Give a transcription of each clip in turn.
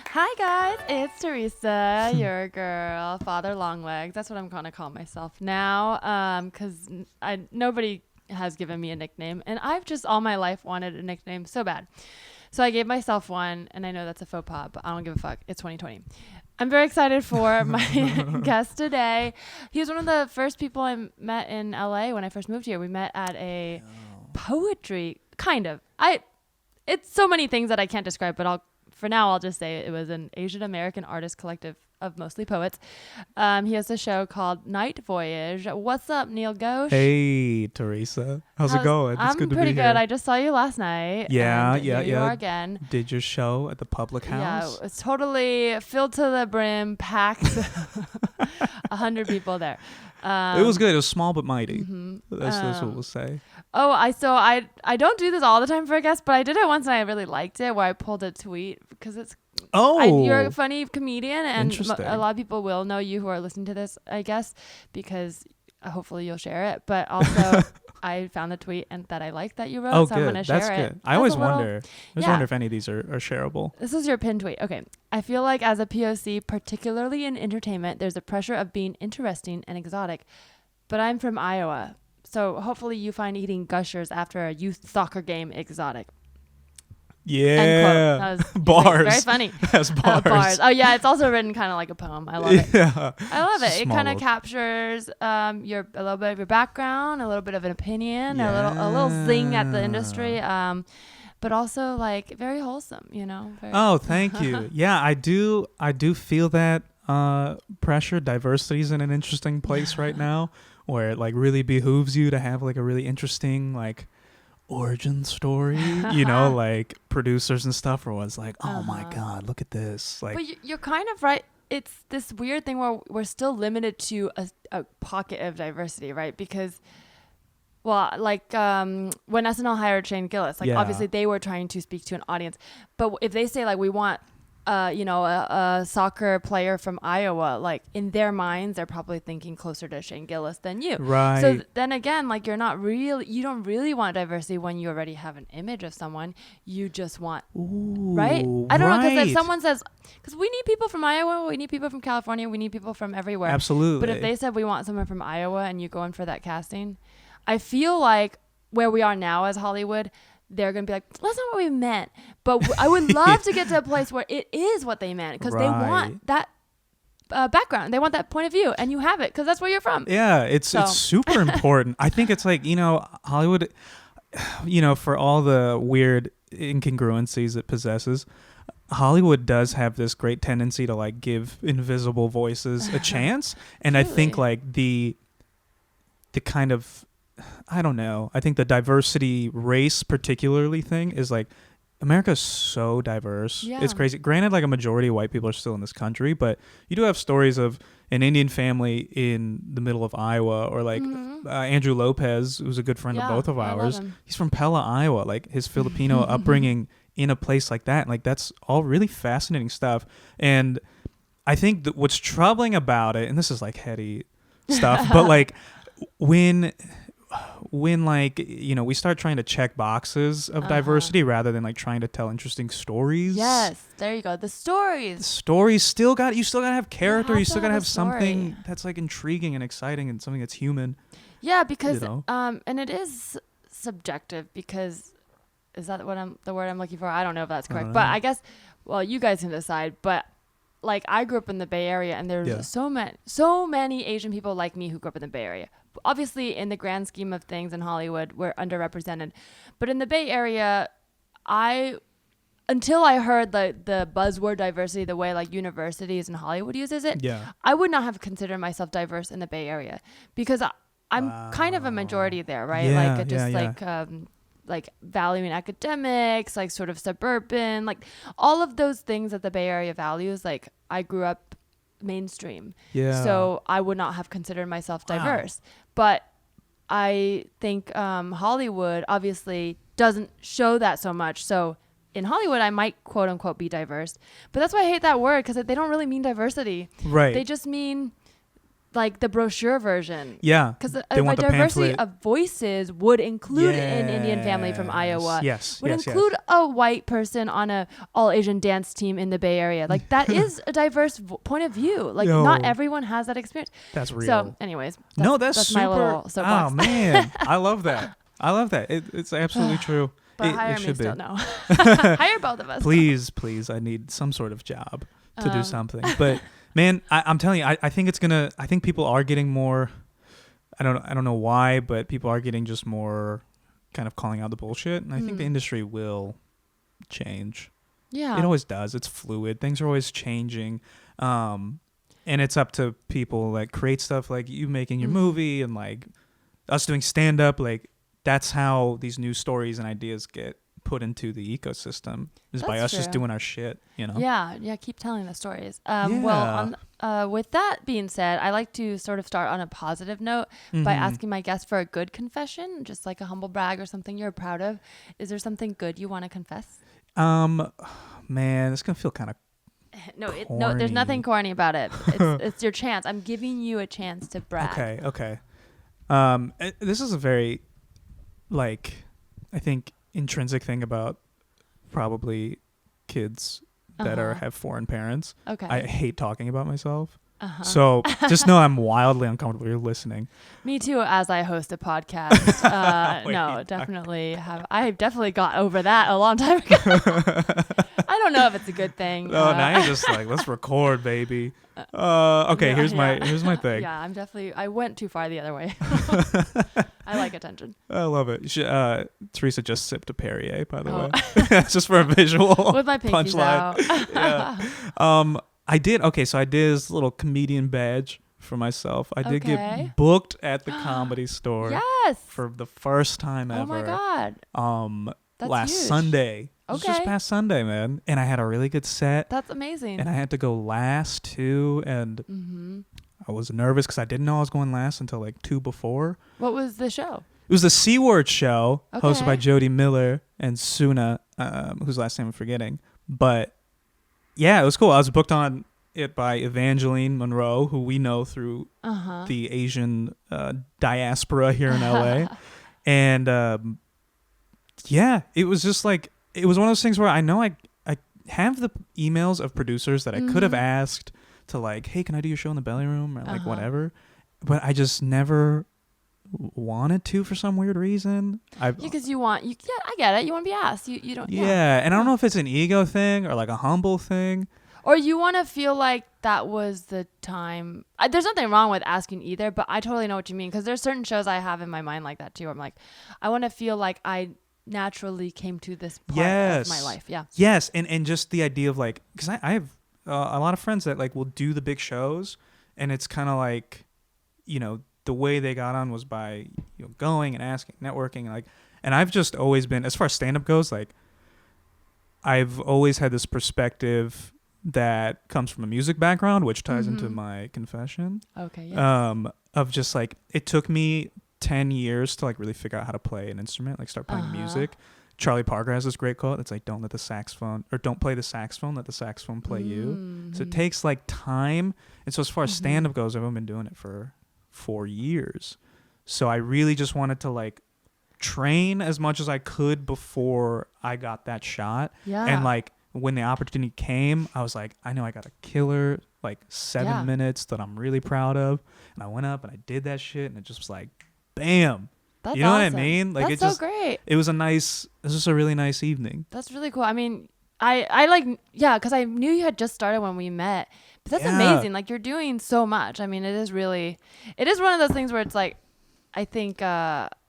Hi guys, it's Teresa, your girl, Father Longlegs. That's what I'm gonna call myself now, because nobody has given me a nickname, and I've just all my life wanted a nickname so bad. So I gave myself one, and I know that's a faux pas, but I don't give a fuck. It's 2020. I'm very excited for my guest today. He was one of the first people I met in LA when I first moved here. We met at a poetry, kind of. It's so many things that I can't describe, but for now, I'll just say it was an Asian American artist collective of mostly poets. He has a show called Night Voyage. What's up, Neel Ghosh? Hey, Teresa. How's it going? It's good to be here. I'm pretty good. I just saw you last night. Yeah. Here you are again. Did your show at the public house? Yeah, it's totally filled to the brim, packed. 100 people there. It was good. It was small but mighty. Mm-hmm. That's what we'll say. Oh, I don't do this all the time for a guest, but I did it once and I really liked it, where I pulled a tweet because it's. You're a funny comedian, and a lot of people will know you who are listening to this, I guess, because hopefully you'll share it. But also, I found the tweet and that I liked that you wrote, so good. I'm going to share it. That's good. I always wonder. Wonder if any of these are shareable. This is your pinned tweet. Okay. I feel like as a POC, particularly in entertainment, there's a pressure of being interesting and exotic. But I'm from Iowa, so hopefully you find eating gushers after a youth soccer game exotic. Yeah. That was bars. Very funny. That's bars. Oh yeah, it's also written kind of like a poem. I love it. Yeah. I love it. It kind of captures a little bit of your background, a little bit of an opinion, a little zing at the industry, but also like very wholesome. Thank you. Yeah, I do feel that pressure. Diversity is in an interesting place right now, where it like really behooves you to have like a really interesting like origin story, like producers and stuff was like, oh my god, look at this. Like, but you're kind of right. It's this weird thing where we're still limited to a pocket of diversity, right? Because when SNL hired Shane Gillis, obviously they were trying to speak to an audience, but if they say like we want a soccer player from Iowa, like in their minds, they're probably thinking closer to Shane Gillis than you. Right. So then again, like you don't really want diversity when you already have an image of someone. You just want, right? I don't know, because if someone says, because we need people from Iowa, we need people from California, we need people from everywhere. Absolutely. But if they said we want someone from Iowa and you go in for that casting, I feel like where we are now as Hollywood, they're going to be like, that's not what we meant. But I would love to get to a place where it is what they meant, because they want that background. They want that point of view, and you have it because that's where you're from. Yeah, it's super important. I think it's like, Hollywood, for all the weird incongruencies it possesses, Hollywood does have this great tendency to like give invisible voices a chance. And I think like the kind of, I don't know. I think the diversity race particularly thing is like America's so diverse. Yeah. It's crazy. Granted, like a majority of white people are still in this country, but you do have stories of an Indian family in the middle of Iowa, or like Andrew Lopez, who's a good friend of both of ours. He's from Pella, Iowa. Like his Filipino upbringing in a place like that. Like that's all really fascinating stuff. And I think that what's troubling about it, and this is like heady stuff, but like when like we start trying to check boxes of diversity rather than like trying to tell interesting stories. Yes, there you go. The stories you still gotta have character. You still gotta have something that's like intriguing and exciting and something that's human. Yeah, because and it is subjective, because is that the word I'm looking for? I don't know if that's correct, but I guess you guys can decide. But like I grew up in the Bay Area, and there's so many Asian people like me who grew up in the Bay Area. Obviously, in the grand scheme of things in Hollywood, we're underrepresented. But in the Bay Area, until I heard the buzzword diversity, the way like universities and Hollywood uses it, I would not have considered myself diverse in the Bay Area, because I'm kind of a majority there, right? Like valuing academics, like sort of suburban, like all of those things that the Bay Area values. Like I grew up mainstream, so I would not have considered myself diverse. But I think Hollywood obviously doesn't show that so much. So in Hollywood, I might quote unquote be diverse, but that's why I hate that word, because they don't really mean diversity. Right. They just mean like the brochure version. Yeah. Because a They want the diversity pamphlet. of voices would include an Indian family from Iowa. Yes. Would yes. include a white person on a all Asian dance team in the Bay Area. Like that is a diverse point of view. Like not everyone has that experience. That's real. So, anyways, that's super. my little soapbox. Oh man, I love that. It's absolutely true. But it hire me should be. still, no. Hire both of us. Please, I need some sort of job to do something. But man, I'm telling you, I think I think people are getting more. I don't know why, but people are getting just more kind of calling out the bullshit, and I think the industry will change. Yeah, it always does. It's fluid. Things are always changing, and it's up to people like create stuff like you making your movie and like us doing stand up. Like that's how these new stories and ideas get put into the ecosystem is by us just doing our shit, you know? Yeah, keep telling the stories. Well, with that being said, I like to sort of start on a positive note by asking my guests for a good confession, just like a humble brag or something you're proud of. Is there something good you want to confess? Man, it's gonna feel kind of no, there's nothing corny about it. It's your chance. I'm giving you a chance to brag. Okay. This is a very, like, I think intrinsic thing about probably kids that have foreign parents. Okay. I hate talking about myself. So just know I'm wildly uncomfortable. You're listening. Me too, as I host a podcast. I've definitely got over that a long time ago. I don't know if it's a good thing. No, now you're just like, let's record, baby. Okay, here's my thing. Yeah, I went too far the other way. I like attention. I love it. Teresa just sipped a Perrier, by the way. Just for a visual with my pinkies out. Yeah. I did this little comedian badge for myself. I did get booked at the Comedy Store. Yes. For the first time ever. Oh my God. That's last huge. Sunday. Okay. It was just past Sunday, man. And I had a really good set. That's amazing. And I had to go last too, and I was nervous because I didn't know I was going last until like 2 before. What was the show? It was the C-Word show, hosted by Jody Miller and Suna, whose last name I'm forgetting. But yeah, it was cool. I was booked on it by Evangeline Monroe, who we know through the Asian diaspora here in LA. And yeah, it was just like, it was one of those things where I know I have the emails of producers that I could have asked to like, hey, can I do your show in the Belly Room or like whatever, but I just never wanted to for some weird reason. Because I get it. You want to be asked. You don't. Yeah, and I don't know if it's an ego thing or like a humble thing. Or you want to feel like that was the time. There's nothing wrong with asking either, but I totally know what you mean, because there's certain shows I have in my mind like that too. Where I'm like, I want to feel like I naturally came to this part of my life. Yeah. Yes, and just the idea of like, because I have a lot of friends that like will do the big shows, and it's kind of like, you know, the way they got on was by going and asking, networking, and I've just always been, as far as stand-up goes, like I've always had this perspective that comes from a music background, which ties into my confession. Okay. Yes. Of just like, it took me 10 years to like really figure out how to play an instrument, like start playing music. Charlie Parker has this great quote. It's like, don't play the saxophone, let the saxophone play you. So it takes like time. And so as far as stand-up goes, I've only been doing it for 4 years. So I really just wanted to like train as much as I could before I got that shot. Yeah. And like when the opportunity came, I was like, I know I got a killer like 7 minutes that I'm really proud of. And I went up and I did that shit, and it just was like, bam. That's you know awesome. what I mean? Like, that's so great. It was just a really nice evening. That's really cool. I mean, I like, because I knew you had just started when we met. But that's amazing. Like, you're doing so much. I mean, it is one of those things where it's like, I think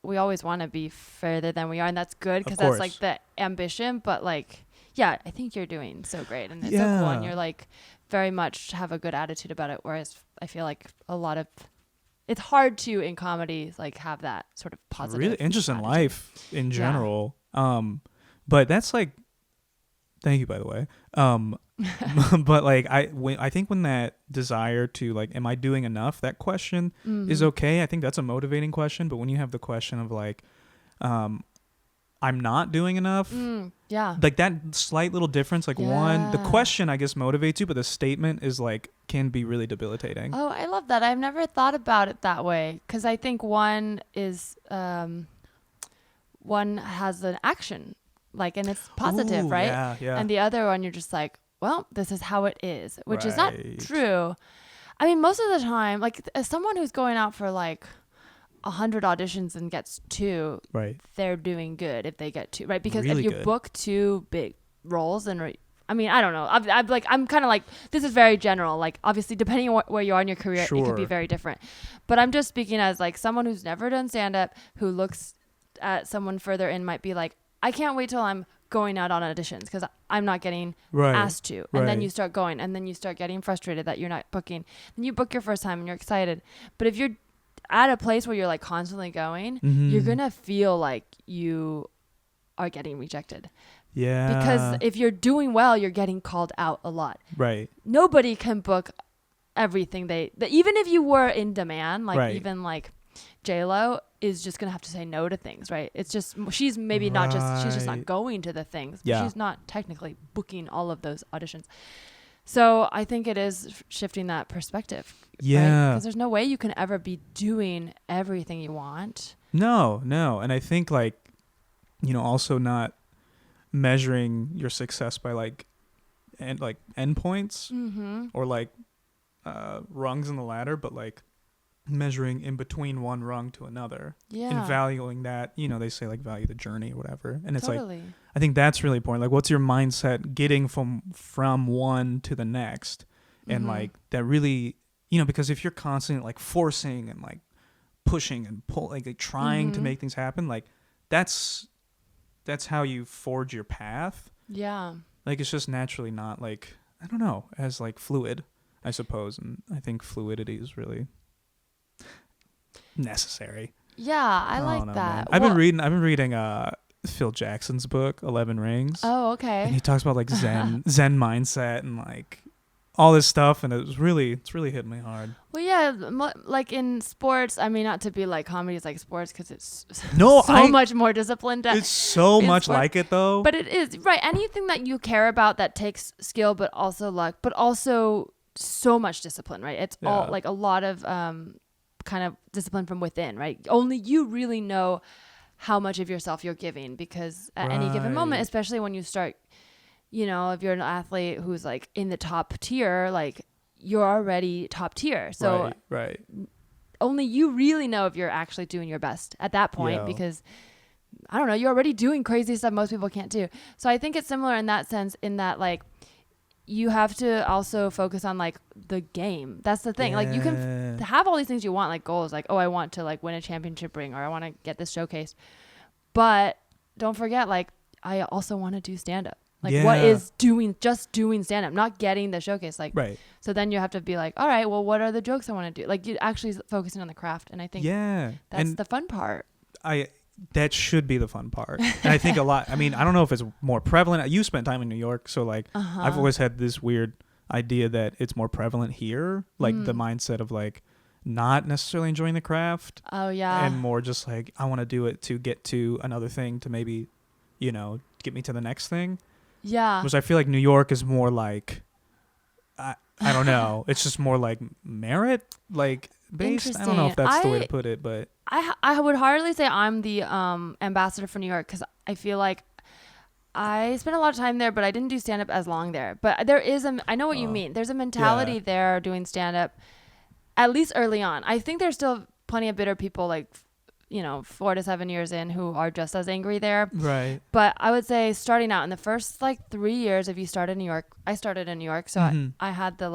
we always want to be further than we are, and that's good, because that's like the ambition. But like, yeah, I think you're doing so great, and it's so cool, and you're like very much have a good attitude about it. Whereas I feel like it's hard to in comedy like have that sort of positive. Really interesting life in general. But that's like, thank you, by the way. But like I think when that desire to like, am I doing enough? That question is okay. I think that's a motivating question. But when you have the question of like, I I'm not doing enough. Yeah. Like that slight little difference, like one, the Yeah. question I guess motivates you, but the statement is like, can be really debilitating. Oh, I love that. I've never thought about it that way, because I think one is one has an action, like, and it's positive, Ooh, right? Yeah, yeah. And the other one, you're just like, well, this is how it is, which is not Right. true. I mean, most of the time, like, as someone who's going out for like 100 auditions and gets 2, Right. they're doing good if they get 2, right? Because Really if you good. book 2 big roles, and I mean, I don't know. I'm kind of like, this is very general. Like, obviously, depending on where you are in your career, it could be Sure. very different. But I'm just speaking as like someone who's never done stand-up, who looks at someone further in, might be like, I can't wait till I'm going out on auditions because I'm not getting Right. asked to. And then Right. you start going, and then you start getting frustrated that you're not booking. Then you book your first time and you're excited. But if you're at a place where you're like constantly going, you're Mhm. gonna feel like you are getting rejected. Yeah. Because if you're doing well, you're getting called out a lot. Right. Nobody can book everything even if you were in demand, like Right. even like J-Lo is just gonna have to say no to things, right? It's just, she's maybe not just, she's just not Right. going to the things. Yeah. She's not technically booking all of those auditions. So I think it is shifting that perspective. Yeah. Because there's no way you can ever be doing everything you want. No. And I think like, also not measuring your success by like endpoints Mm-hmm. or like rungs in the ladder, but like measuring in between one rung to another Yeah. and valuing that. They say like value the journey or whatever, and it's like, Totally. I think that's really important. Like, what's your mindset getting from one to the next, and Mhm. like that really, because if you're constantly like forcing and like pushing and pull, like trying to Mhm. make things happen, like that's how you forge your path. Yeah. Like it's just naturally not like, I don't know, as like fluid, I suppose, and I think fluidity is really necessary. Yeah, I don't like know, that. man. I've been reading Phil Jackson's book 11 Rings. Oh, And okay. he talks about like Zen mindset and like all this stuff, and it's really hitting me hard. Well, yeah, like in sports, I mean, not to be like comedies like sports, because it's No, so much more disciplined. It's so in much sport. like it though. But it is, right. Anything that you care about that takes skill, but also luck, but also so much discipline, right? It's all Yeah. like a lot of kind of discipline from within, right? Only you really know how much of yourself you're giving, because at any given moment, Right. especially when you start, if you're an athlete who's like in the top tier, like you're already top tier. So right. only you really know if you're actually doing your best at that point, Yeah. because I don't know, you're already doing crazy stuff most people can't do. So I think it's similar in that sense, in that like you have to also focus on like the game. That's the thing. Like you can have all these things you want, like goals, like, oh, I want to like win a championship ring, or I want to get this showcased. But don't forget, like, I also want to do stand up. Like what is doing stand up, not getting the showcase. Like, Right. so then you have to be like, all right, well, what are the jokes I want to do? Like you actually focusing on the craft. And I think that's and the fun part. that should be the fun part. And I think a lot, I mean, I don't know if it's more prevalent. You spent time in New York, so like I've always had this weird idea that it's more prevalent here, like the mindset of like not necessarily enjoying the craft. Oh yeah. And more just like, I want to do it to get to another thing, to maybe, get me to the next thing. Yeah. Which I feel like New York is more like, I don't know. It's just more like merit, like based. I don't know if that's the way to put it, but I would hardly say I'm the ambassador for New York, because I feel like I spent a lot of time there, but I didn't do stand up as long there. But there is I know what you mean. There's a mentality there doing stand up, at least early on. I think there's still plenty of bitter people, like 4 to 7 years in, who are just as angry there. right. But I would say starting out in the first like 3 years, if you start in New York, I started in New York, so I had the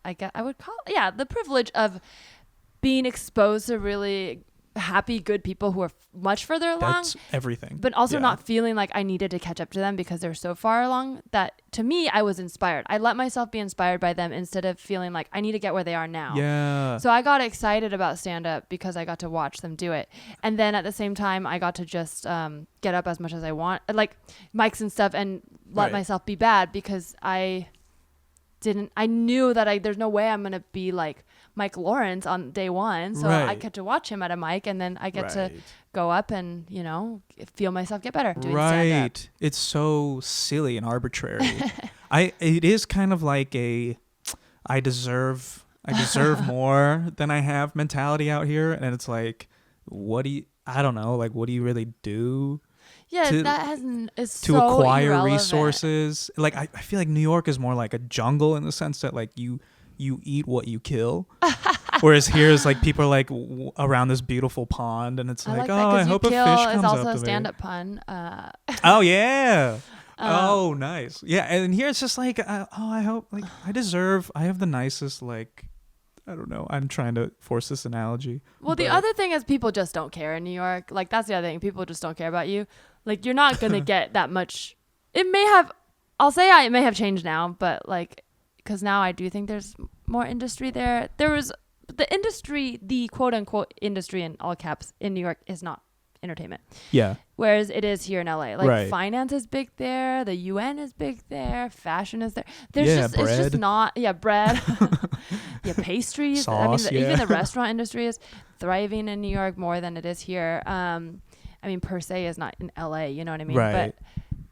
I would call the privilege of being exposed to really happy, good people who are much further along. That's everything. But also not feeling like I needed to catch up to them because they're so far along, that to me, I was inspired. I let myself be inspired by them instead of feeling like I need to get where they are now. Yeah. So I got excited about stand up because I got to watch them do it. And then at the same time, I got to just get up as much as I want, like mics and stuff, and let myself be bad, because I knew that there's no way I'm going to be like Mike Lawrence on day one. So I Right. get to watch him at a mic, and then I get to Right. go up and, feel myself get better doing stand-up. Right. It's so silly and arbitrary. It is kind of like I deserve more than I have mentality out here, and it's like, I don't know, like, what do you really do Yeah, to- that is to so acquire irrelevant. resources? Like, I feel like New York is more like a jungle in the sense that, like, you eat what you kill. Whereas here is like people are like around this beautiful pond, and it's I like, like that oh, I 'cause hope you a kill fish is comes also up a to me. stand-up pun. Oh yeah. Um, Nice. Yeah, and here it's just like, I hope, like, I have the nicest, like, I don't know. I'm trying to force this analogy. Well, the but- other thing is people just don't care in New York. Like, that's the other thing. People just don't care about you. Like, you're not going to get that much. It may have, it may have changed now, but like, because now I do think there's more industry there. There was the industry, the quote unquote industry in all caps in New York is not entertainment. Yeah. Whereas it is here in LA. Like, Right. finance is big there. The UN is big there. Fashion is there. There's Yeah, it's just bread. not, bread. Yeah, pastries. Sauce, Even yeah. the restaurant industry is thriving in New York more than it is here. Per se is not in LA, you know what I mean? Right.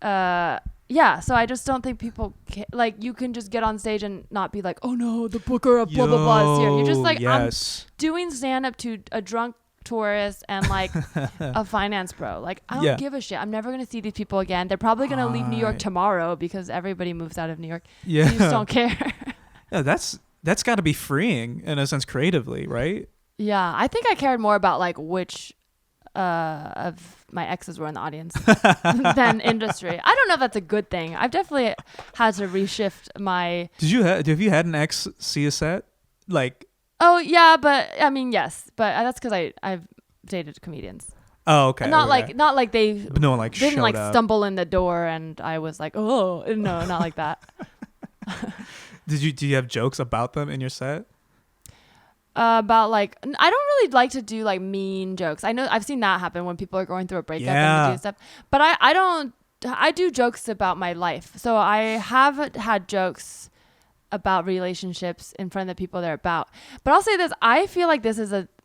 But yeah, so I just don't think people like, you can just get on stage and not be like, oh no, the booker of blah blah blah is here. You're just like, yes. I'm doing stand up to a drunk tourist and like a finance bro. Like, I don't Yeah. give a shit. I'm never gonna see these people again. They're probably gonna leave New York Right. tomorrow because everybody moves out of New York. Yeah. You just don't care. Yeah, that's got to be freeing in a sense creatively, right? Yeah, I think I cared more about like which of my exes were in the audience than industry. I don't know if that's a good thing. I've definitely had to reshift my. Have you had an ex see a set? Like, Oh yeah, but I mean yes, but that's because I've dated comedians. oh, okay. Not okay. like they But no one like didn't showed like up. stumble in the door and I was like, oh no, not like that. Do you have jokes about them in your set? About like, I don't really like to do like mean jokes. I know I've seen that happen when people are going through a breakup and Yeah. they do stuff, but I don't. I do jokes about my life, so I have had jokes about relationships in front of the people they're about. But I'll say this: I feel like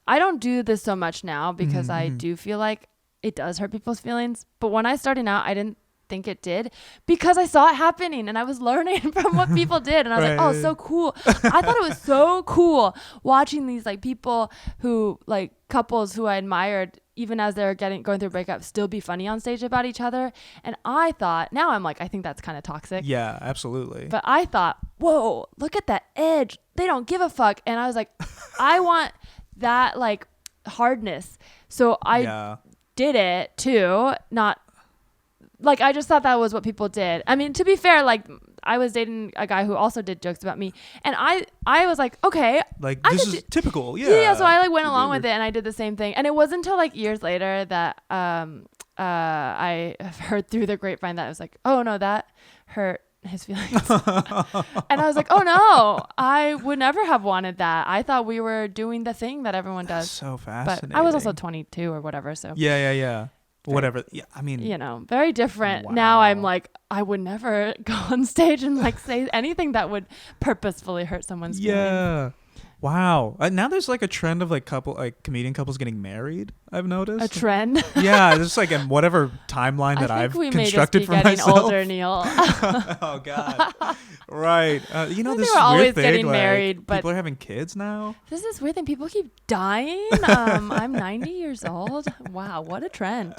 I don't do this so much now because I Mhm. do feel like it does hurt people's feelings. But when I started out, I didn't think it did because I saw it happening and I was learning from what people did, and I was like, oh, Right. so cool. I thought it was so cool watching these like people who like couples who I admired even as they're going through breakups still be funny on stage about each other. And I thought, now I'm like, I think that's kind of toxic. Yeah, absolutely. But I thought, whoa, look at that edge. They don't give a fuck. And I was like, I want that like hardness. So I yeah. did it too. Not like, I just thought that was what people did. I mean, to be fair, like I was dating a guy who also did jokes about me. And I was like, okay, Like, I this could is typical. Yeah. yeah, so I like went You along did with it and I did the same thing. And it wasn't until like years later that I heard through the grapevine that I was like, oh no, that hurt his feelings. And I was like, oh no, I would never have wanted that. I thought we were doing the thing that everyone That's does. so But fascinating. I was also 22 or whatever, so Yeah. Whatever. Yeah, I mean, very different. Now I'm Wow. like, I would never go on stage and like say anything that would purposefully hurt someone's feelings. yeah. Wow. Now there's like a trend of like comedian couples getting married. I've noticed. A trend. Yeah, it's like in whatever timeline that I I've think we may just constructed be for getting myself. older, Neil. Oh God. Right. You know, I think this we're is always weird thing. getting like, married, but- people are having kids now. This is weird thing. People keep dying. I'm 90 years old. Wow, what a trend.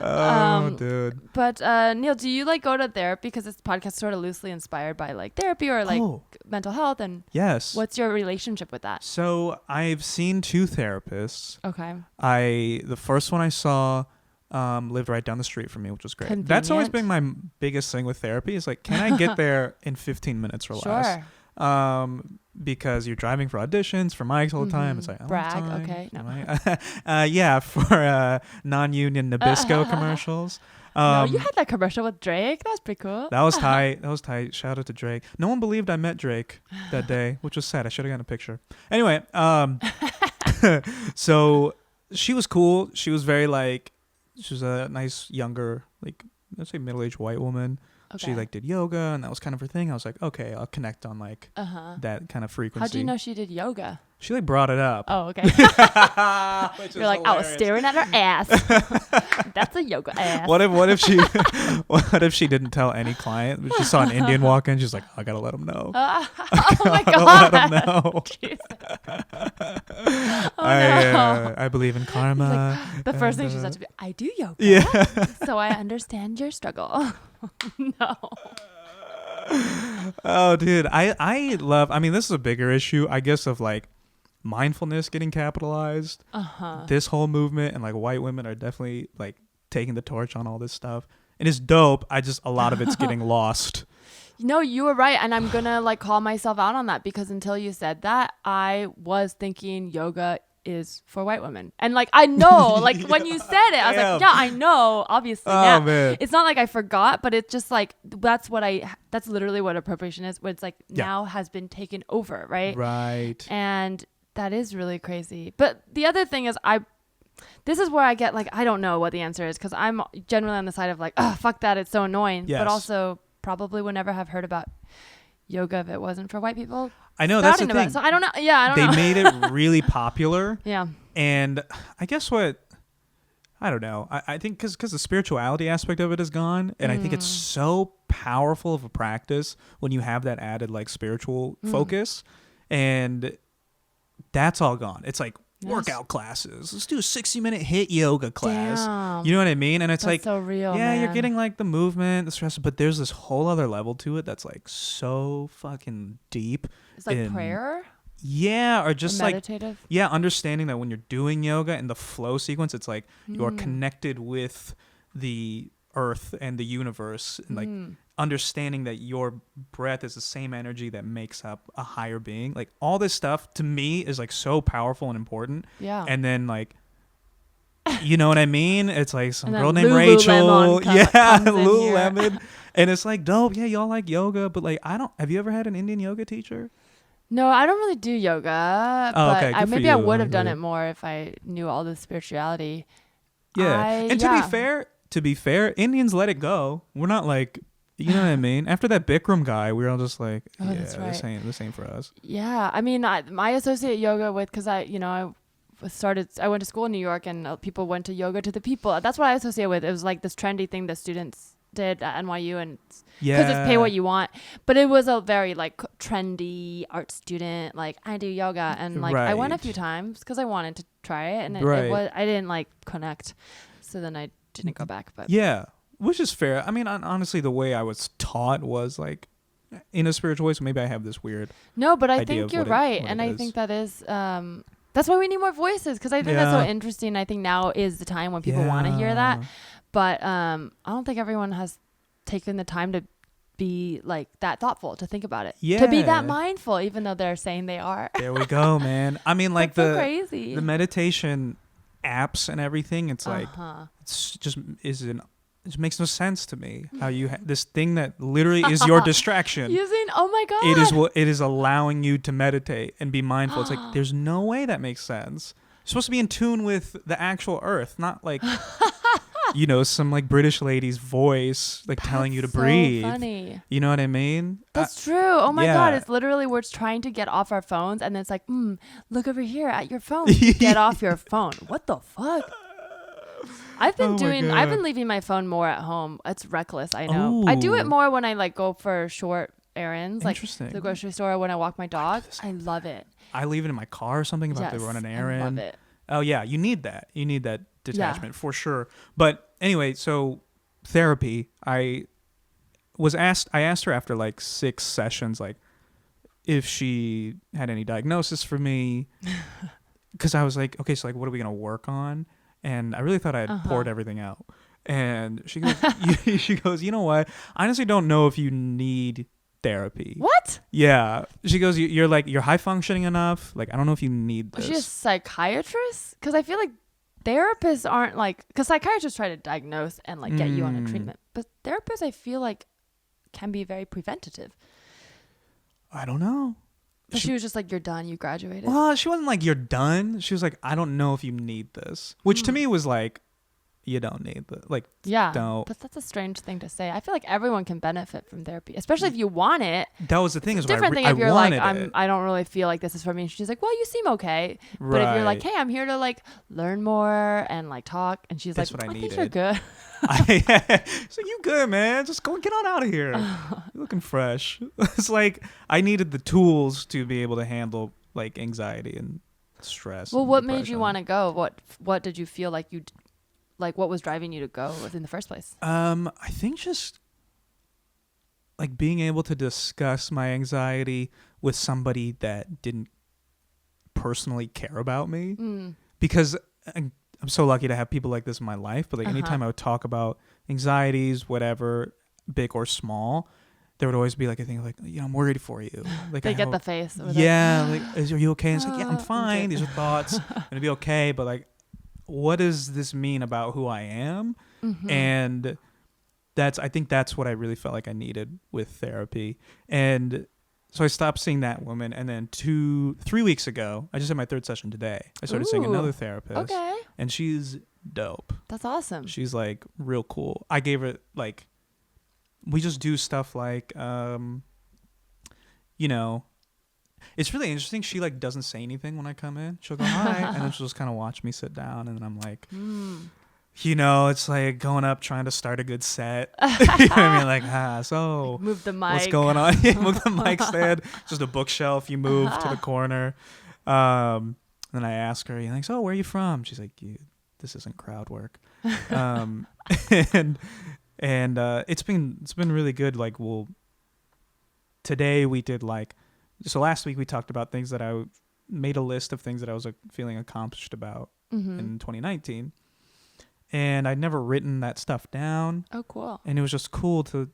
Oh, dude. But Neil, do you like go to therapy? Because this podcast is sort of loosely inspired by like therapy or like Oh. mental health. And Yes. what's your relationship with that? So I've seen 2 therapists. Okay. The first one I saw lived right down the street from me, which was great. That's always been my biggest thing with therapy is like, can I get there in 15 minutes or less? Sure. Because you're driving for auditions, for mics all the time. It's like, I don't have Brag, time. okay, no. Yeah, for non-union Nabisco commercials. No, you had that commercial with Drake. That's pretty cool. That was tight. That was tight. Shout out to Drake. No one believed I met Drake that day, which was sad. I should have gotten a picture. Anyway, so she was cool. She was very like, she was a nice younger, like, let's say middle-aged white woman. She Okay. like did yoga, and that was kind of her thing. I was like, okay, I'll connect on like that kind of frequency. How'd you know she did yoga? She like brought it up. Oh, okay. Which You're is like, I was hilarious. staring at her ass. That's a yoga ass. What if she what if she didn't tell any client? But she saw an Indian walk in. She's like, I gotta let him know. Oh my I god. gotta let him know. Jesus. Oh no. I believe in karma. The first thing and, she said to me, I do yoga. Yeah. So I understand your struggle. No. Oh, dude, I love. I mean, this is a bigger issue, I guess, of like mindfulness getting capitalized. This whole movement and like white women are definitely like taking the torch on all this stuff, and it's dope. A lot of it's getting lost. No, you were right. And I'm going to like call myself out on that because until you said that, I was thinking yoga is for white women. And like, I know, like when you said it, I was like, yeah, I know, obviously. Oh, man. It's not like I forgot, but it's just like, that's literally what appropriation is. Where it's like now has been taken over. Right. Right. And that is really crazy. But the other thing is this is where I get like, I don't know what the answer is because I'm generally on the side of like, oh, fuck that. It's so annoying. Yes. But also probably would never have heard about yoga if it wasn't for white people. I know that's the thing. So I don't know. Yeah, I don't know. They made it really popular. Yeah. And I guess I don't know. I think because the spirituality aspect of it is gone. And I think it's so powerful of a practice when you have that added like spiritual focus. And that's all gone. It's like workout classes. Let's do a 60-minute hit yoga class. Damn. You know what I mean? And it's That's like, so real, yeah, you're man. getting like the movement, the stress, but there's this whole other level to it that's like so fucking deep. It's like prayer. Yeah, or just like meditative. Yeah, understanding that when you're doing yoga and the flow sequence, it's like you're connected with the earth and the universe, and like understanding that your breath is the same energy that makes up a higher being. Like all this stuff to me is like so powerful and important. Yeah. And then like, you know what I mean? It's like some And girl then named Rachel. comes in Lululemon. And it's like dope. Yeah, y'all like yoga, but like have you ever had an Indian yoga teacher? No, I don't really do yoga. Oh, but okay, good for maybe I you. would have done it more if I knew all the spirituality. Yeah. And to be fair, Indians let it go. We're not like, you know what I mean? After that Bikram guy, we were all just like, Oh, yeah, that's right. this ain't for us. Yeah, I mean, I associate yoga with because I went to school in New York and people went to yoga to the people. That's what I associate with. It was like this trendy thing that students did at NYU and because it's pay what you want. But it was a very like trendy art student. Like I do yoga and like I went a few times because I wanted to try it and it was I didn't like connect. So then I didn't go back. But yeah, which is fair. I mean, honestly, the way I was taught was like in a spiritual way. So maybe I have this weird. No, but I idea think of you're what right, it and I is. think that is. That's why we need more voices because I think that's so interesting. I think now is the time when people want to hear that, but I don't think everyone has taken the time to be like that thoughtful to think about it. To be that mindful, even though they're saying they are. There we go, man. I mean, like That's so crazy. the meditation apps and everything. It's like it's just it makes no sense to me how you this thing that literally is your distraction. Oh my god, it is allowing you to meditate and be mindful. It's like there's no way that makes sense. You're supposed to be in tune with the actual earth, not like some like British lady's voice like telling you to breathe. Funny. You know what I mean? That's true. Oh my god, it's literally we're trying to get off our phones and then it's like, look over here at your phone. Get off your phone. What the fuck? I've been leaving my phone more at home. It's reckless, I know. Ooh. I do it more when I like go for short errands, like Interesting. to the grocery store when I walk my dog. I love it. I leave it in my car or something if I have to run an errand. I love it. Oh yeah, you need that. You need that detachment for sure. But anyway, so therapy, I asked her after like 6 sessions, like if she had any diagnosis for me, because I was like, okay, so like, what are we gonna work on? And I really thought I had poured everything out. And she goes, you know what? I honestly don't know if you need therapy. What? Yeah. She goes, you're high functioning enough. Like, I don't know if you need this. Was she a psychiatrist? Because I feel like therapists aren't like, because psychiatrists try to diagnose and like get you on a treatment. But therapists, I feel like, can be very preventative. I don't know. But she was just like, you're done, you graduated. Well, she wasn't like, you're done. She was like, I don't know if you need this. Which to me was like, you don't need the like. Yeah, don't. but that's a strange thing to say. I feel like everyone can benefit from therapy, especially if you want it. That was the thing. It's Is a different thing I if you're like, wanted it. I don't really feel like this is for me. And she's like, well, you seem okay. Right. But if you're like, hey, I'm here to like learn more and like talk, and she's That's like, what I think needed. you're good. So you good, man? Just go get on out of here. You're looking fresh. It's like I needed the tools to be able to handle like anxiety and stress. Well, and what made you depression. want to go? What did you feel like like what was driving you to go in the first place? I think just like being able to discuss my anxiety with somebody that didn't personally care about me, because I'm so lucky to have people like this in my life. But like anytime I would talk about anxieties, whatever, big or small, there would always be like a thing like, I'm worried for you. Like They get the face. yeah, like, are you okay? And it's like, yeah, I'm fine. good. These are thoughts. It'll be okay. But like, what does this mean about who I am? And I think that's what I really felt like I needed with therapy. And so I stopped seeing that woman. And then 3 weeks ago, I just had my third session today. I started seeing another therapist. Okay. And she's dope. That's awesome. She's like real cool. I gave her like, we just do stuff like, it's really interesting. She like doesn't say anything when I come in. She'll go hi, and then she'll just kind of watch me sit down, and then I'm like, it's like going up trying to start a good set. You know what I mean? Like, so Move the mic. what's going on? Yeah, move the mic stand. Just a bookshelf. You move to the corner. Then I ask her, like, so where are you from? She's like, this isn't crowd work. And it's been really good. Like, today we did so last week we talked about things that I made a list of things that I was feeling accomplished about in 2019, and I'd never written that stuff down. Oh, cool. And it was just cool to,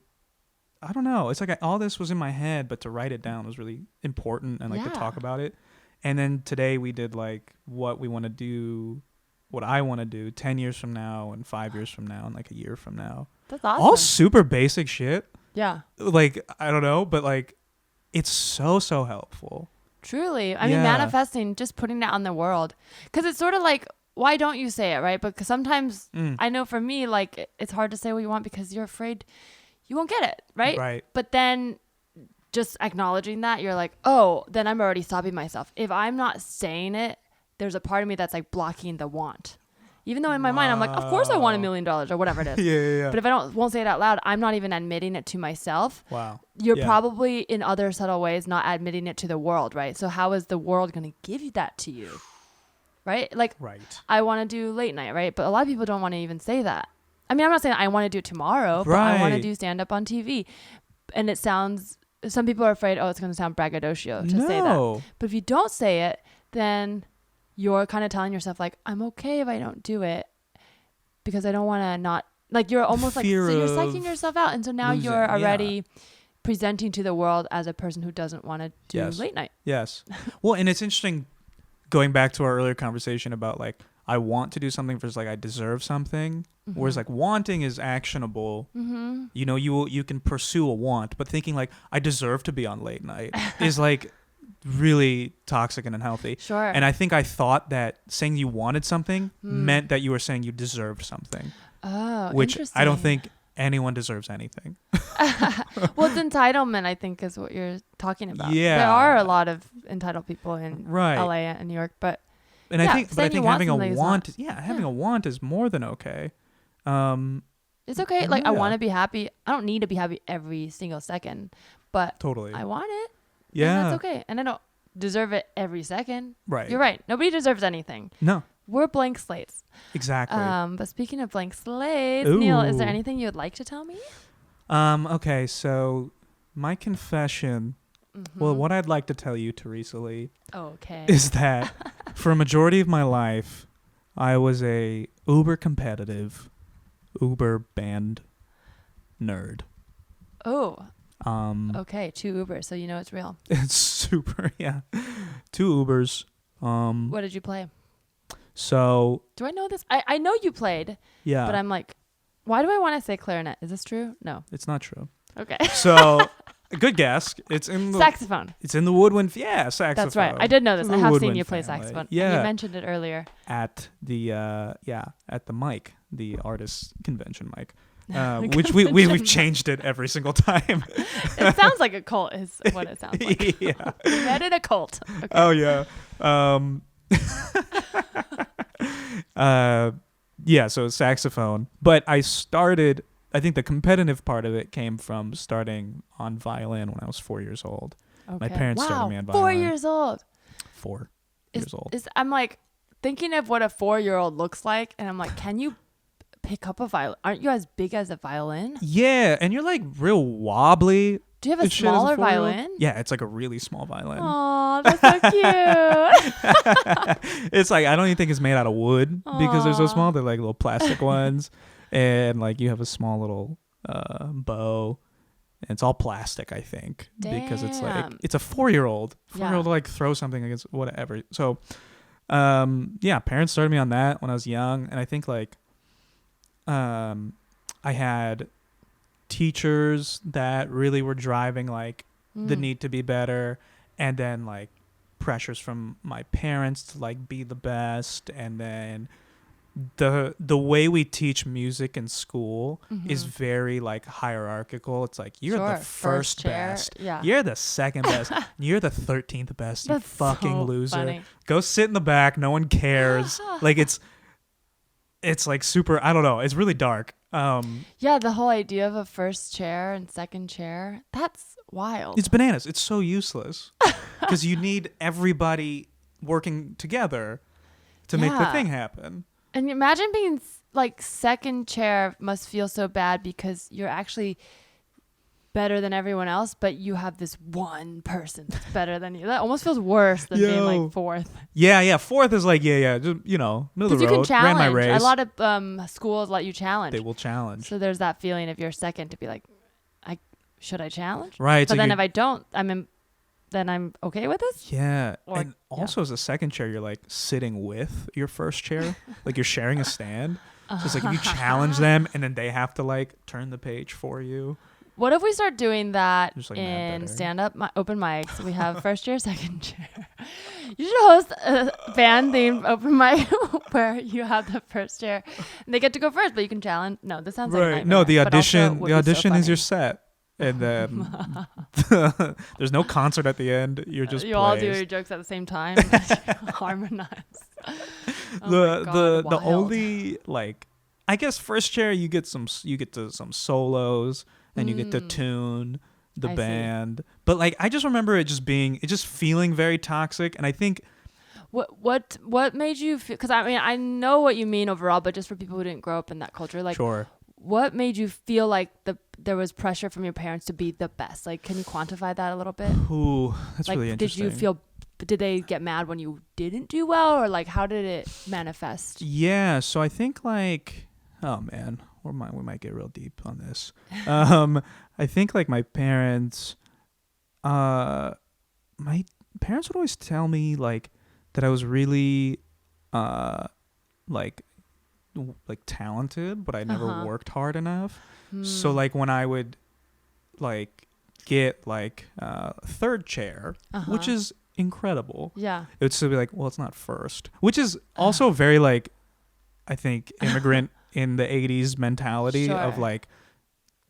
I don't know, it's like all this was in my head, but to write it down was really important, and to talk about it. And then today we did what we want to do, what I want to do 10 years from now and 5 years from now and a year from now. That's awesome. All super basic shit. Yeah. I don't know, but it's so helpful. Truly. I mean, manifesting, just putting that on the world. Because it's sort of like, why don't you say it, right? Because sometimes I know for me, it's hard to say what you want because you're afraid you won't get it, right? Right. But then just acknowledging that, you're like, oh, then I'm already stopping myself. If I'm not saying it, there's a part of me that's blocking the want. Even though in my mind, I'm like, of course I want $1 million or whatever it is. Yeah. But if I won't say it out loud, I'm not even admitting it to myself. Wow. You're probably in other subtle ways not admitting it to the world, right? So how is the world going to give you that to you? Right? Right. I want to do late night, right? But a lot of people don't want to even say that. I mean, I'm not saying I want to do it tomorrow, but I want to do stand up on TV. And it sounds, some people are afraid, it's going to sound braggadocio to say that. But if you don't say it, then you're kind of telling yourself I'm okay if I don't do it because I don't want to not, you're almost so you're psyching yourself out. And so now you're already presenting to the world as a person who doesn't want to do late night. Yes. Well, and it's interesting going back to our earlier conversation about I want to do something versus I deserve something. Whereas wanting is actionable. You can pursue a want, but thinking I deserve to be on late night is really toxic and unhealthy. Sure. And I think I thought that saying you wanted something meant that you were saying you deserved something. Oh, which interesting. I don't think anyone deserves anything. Well, it's entitlement, I think, is what you're talking about. Yeah. There are a lot of entitled people in Right. LA and New York, but and I think having a want, having a want is more than okay. It's okay. I want to be happy. I don't need to be happy every single second, but totally. I want it. Yeah. And that's okay. And I don't deserve it every second. Right. You're right. Nobody deserves anything. No. We're blank slates. Exactly. But speaking of blank slates, Ooh. Neel, is there anything you would like to tell me? Okay, so my confession, well, what I'd like to tell you, Teresa Lee, okay, is that for a majority of my life, I was a uber competitive, uber band nerd. Oh. Okay, 2 Ubers, so you know it's real. It's super, yeah. 2 Ubers. What did you play? So. Do I know this? I know you played. Yeah. But I'm why do I want to say clarinet? Is this true? No. It's not true. Okay. So Good guess. It's in the Saxophone. It's in the woodwind. Yeah, saxophone. That's right. I did know this. It's I in the have seen woodwind you play family. saxophone. Yeah. And you mentioned it earlier. At the at the mic, the artist convention mic. Which we've changed it every single time. It sounds like a cult is what it sounds like. Yeah. We met in a cult. Okay. Oh yeah. Yeah, so saxophone. But I think the competitive part of it came from starting on violin when I was 4 years old. Okay. My parents started me on violin. 4 years old. 4 years old. I'm like thinking of what a 4-year-old looks like, and I'm like, can you pick up a violin? Aren't you as big as a violin? Yeah, and you're like real wobbly. Do you have a smaller violin? Yeah, it's like a really small violin. Oh, that's so cute. It's like, I don't even think it's made out of wood because they're so small. They're like little plastic ones. And like you have a small little bow. And it's all plastic, I think. Because it's like, it's a 4-year-old. 4-year-old like throw something against whatever. So, yeah, parents started me on that when I was young. And I think like, I had teachers that really were driving like the need to be better, and then like pressures from my parents to like be the best, and then the way we teach music in school is very like hierarchical. It's like you're the first best, you're the second best, you're the 13th best. You fucking so loser. Funny. Go sit in the back. No one cares. Like it's like super. I don't know. It's really dark. Yeah, the whole idea of a first chair and second chair, that's wild. It's bananas. It's so useless because you need everybody working together to make the thing happen. And imagine being like second chair must feel so bad because you're actually better than everyone else, but you have this one person that's better than you. That almost feels worse than being like fourth. Yeah. Fourth is like, just, middle of the road. You can challenge. Ran my race. A lot of schools let you challenge. They will challenge. So there's that feeling if you're second to be like, should I challenge? Right. But so then if I don't, then I'm okay with this? Yeah. And also as a second chair, you're like sitting with your first chair. Like you're sharing a stand. So it's like if you challenge them and then they have to like turn the page for you. What if we start doing that like in stand-up open mics? We have first chair, second chair. You should host a band-themed open mic where you have the first chair. And they get to go first, but you can challenge. No, this sounds like a nightmare. No, the audition is your set. And then there's no concert at the end. You're just you all do your jokes at the same time. Harmonize. The only like, I guess first chair you get to some solos. And you get to tune the band. See. But like I just remember it just feeling very toxic. And I think what made you feel, because I know what you mean overall, but just for people who didn't grow up in that culture, like what made you feel like there was pressure from your parents to be the best? Like, can you quantify that a little bit? Ooh, that's like, really interesting. Did they get mad when you didn't do well, or like how did it manifest? Yeah, so I think like, oh man, we might get real deep on this. I think like my parents would always tell me like that I was really like talented, but I never worked hard enough. So like when I would like get like third chair, which is incredible. Yeah. It would still be like, well, it's not first, which is also very like, I think immigrant in the 80s mentality of like,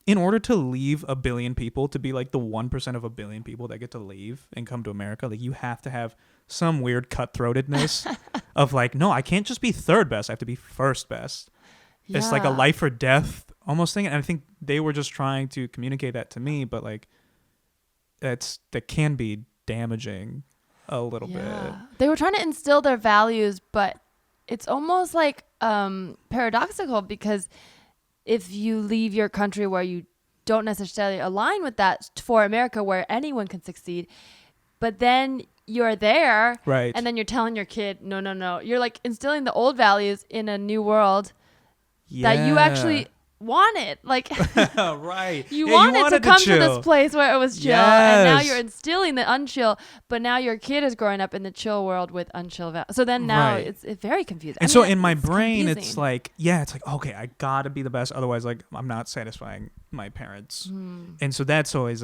in order to leave a billion people, to be like the 1% of a billion people that get to leave and come to America, like you have to have some weird cutthroatedness of like, no, I can't just be third best. I have to be first best. Yeah. It's like a life or death almost thing. And I think they were just trying to communicate that to me, but like that can be damaging a little bit. They were trying to instill their values, but it's almost like paradoxical, because if you leave your country where you don't necessarily align with that for America, where anyone can succeed, but then you're there, right? And then you're telling your kid, no, you're like instilling the old values in a new world that you actually wanted. Like, right. You wanted to come to this place where it was chill, and now you're instilling the unchill, but now your kid is growing up in the chill world with unchill values. So then now it's very confusing. And so in my brain, confusing. It's like, it's like, okay, I gotta be the best. Otherwise, like, I'm not satisfying my parents. And so that's always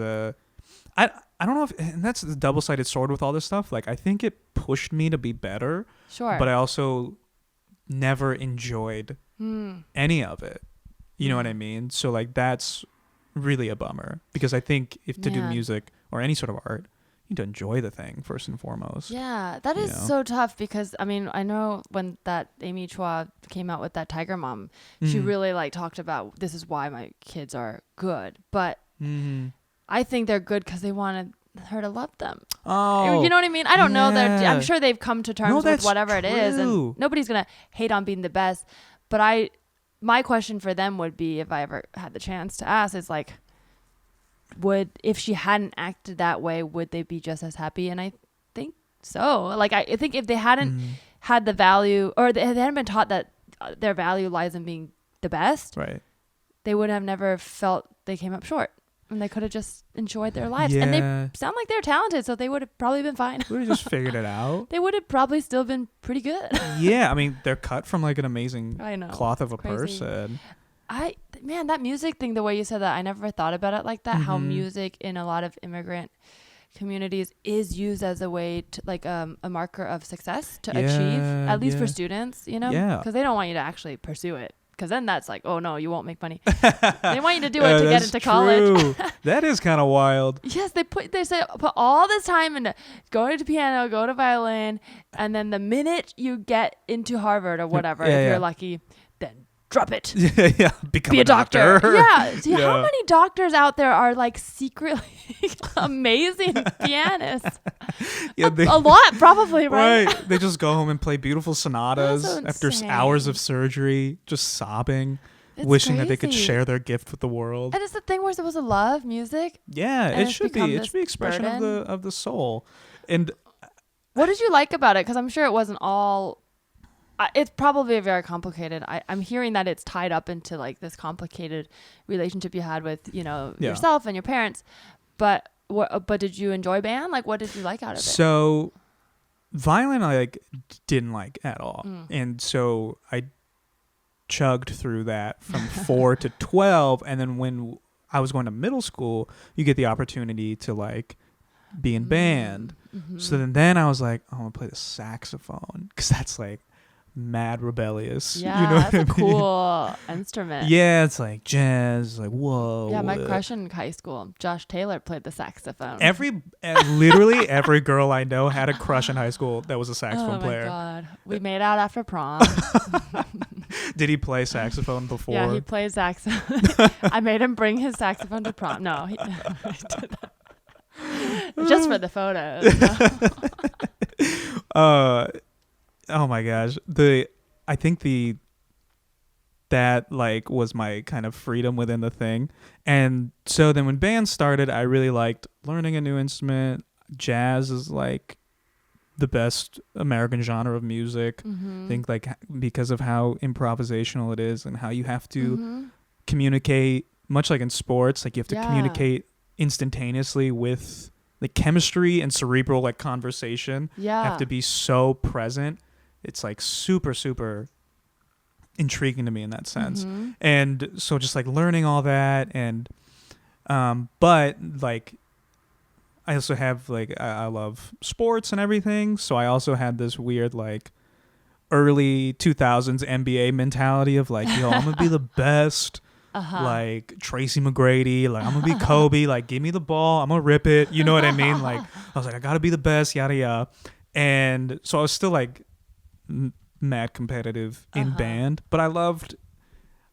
I don't know if, and that's the double-sided sword with all this stuff. Like, I think it pushed me to be better, Sure. but I also never enjoyed any of it. You know what I mean? So like, that's really a bummer, because I think if to do music or any sort of art, you need to enjoy the thing first and foremost. Yeah, that is so tough, because I mean, I know when that Amy Chua came out with that Tiger Mom, she really like talked about, this is why my kids are good, but I think they're good because they wanted her to love them. Oh, you know what I mean? I don't know that. I'm sure they've come to terms with whatever it is, and nobody's gonna hate on being the best. But my question for them would be, if I ever had the chance to ask, is like, if she hadn't acted that way, would they be just as happy? And I think so. Like, I think if they hadn't had the value, or they hadn't been taught that their value lies in being the best, right, they would have never felt they came up short. And they could have just enjoyed their lives. Yeah. And they sound like they're talented, so they would have probably been fine. Would have just figured it out. They would have probably still been pretty good. Yeah, I mean, they're cut from like an amazing cloth of a crazy person. Man, that music thing, the way you said that, I never thought about it like that. How music in a lot of immigrant communities is used as a way to, like, a marker of success to achieve, at least for students, you know? Yeah. Because they don't want you to actually pursue it. Because then that's like, oh no, you won't make money. They want you to do it to get into college. That is kind of wild. Yes, they say put all this time into going to piano, go to violin, and then the minute you get into Harvard or whatever, if you're lucky, then drop it. Become Be a doctor. Yeah. See, how many doctors out there are like secretly amazing pianists? A lot, probably, right? They just go home and play beautiful sonatas after hours of surgery, just sobbing, wishing that they could share their gift with the world. And it's the thing we're supposed to love music. Yeah, it should be. It should be expression of the soul. And what did you like about it? Because I'm sure it wasn't all. It's probably very complicated. I'm hearing that it's tied up into like this complicated relationship you had with, yourself and your parents. But did you enjoy band? Like, what did you like out of it? So violin I didn't like at all. And so I chugged through that from 4 to 12. And then when I was going to middle school, you get the opportunity to be in band. So then I was like, I want to play the saxophone, because that's like mad rebellious. Yeah, that's a cool instrument. Yeah, it's like jazz, like whoa. Yeah, my crush in high school, Josh Taylor, played the saxophone. Literally every girl I know had a crush in high school that was a saxophone player. Oh my god, we made out after prom. Did he play saxophone before? Yeah, he plays saxophone. I made him bring his saxophone to prom. No, he did that. Just for the photos. Oh my gosh. I think that was my kind of freedom within the thing. And so then when band started, I really liked learning a new instrument. Jazz is like the best American genre of music. I think because of how improvisational it is and how you have to communicate, much like in sports, you have to communicate instantaneously with the chemistry and cerebral conversation have to be so present. It's super, super intriguing to me in that sense. And so just learning all that, and but I also have I love sports and everything, so I also had this weird early 2000s NBA mentality of yo, I'm gonna be the best. Tracy McGrady, I'm gonna be Kobe, give me the ball, I'm gonna rip it, you know what I mean? I was I gotta be the best, yada yada. And so I was still mad competitive in band, but I loved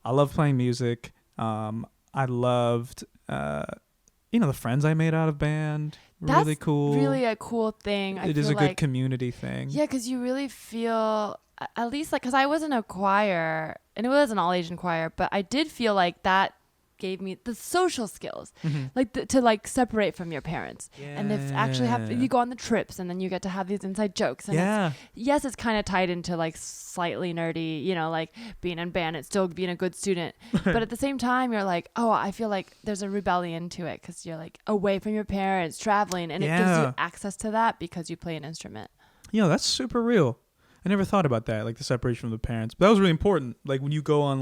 playing music. I loved the friends I made out of band. That's really cool. Really a cool thing. It is a good community thing. Yeah, because you really feel, at least because I was in a choir, and it was an all Asian choir, but I did feel that gave me the social skills, to separate from your parents, and if actually you go on the trips, and then you get to have these inside jokes, and it's kind of tied into slightly nerdy, being in band, it's still being a good student, but at the same time you're I feel there's a rebellion to it, because you're away from your parents, traveling, and it gives you access to that because you play an instrument. Yeah, that's super real. I never thought about that, the separation from the parents, but that was really important. When you go on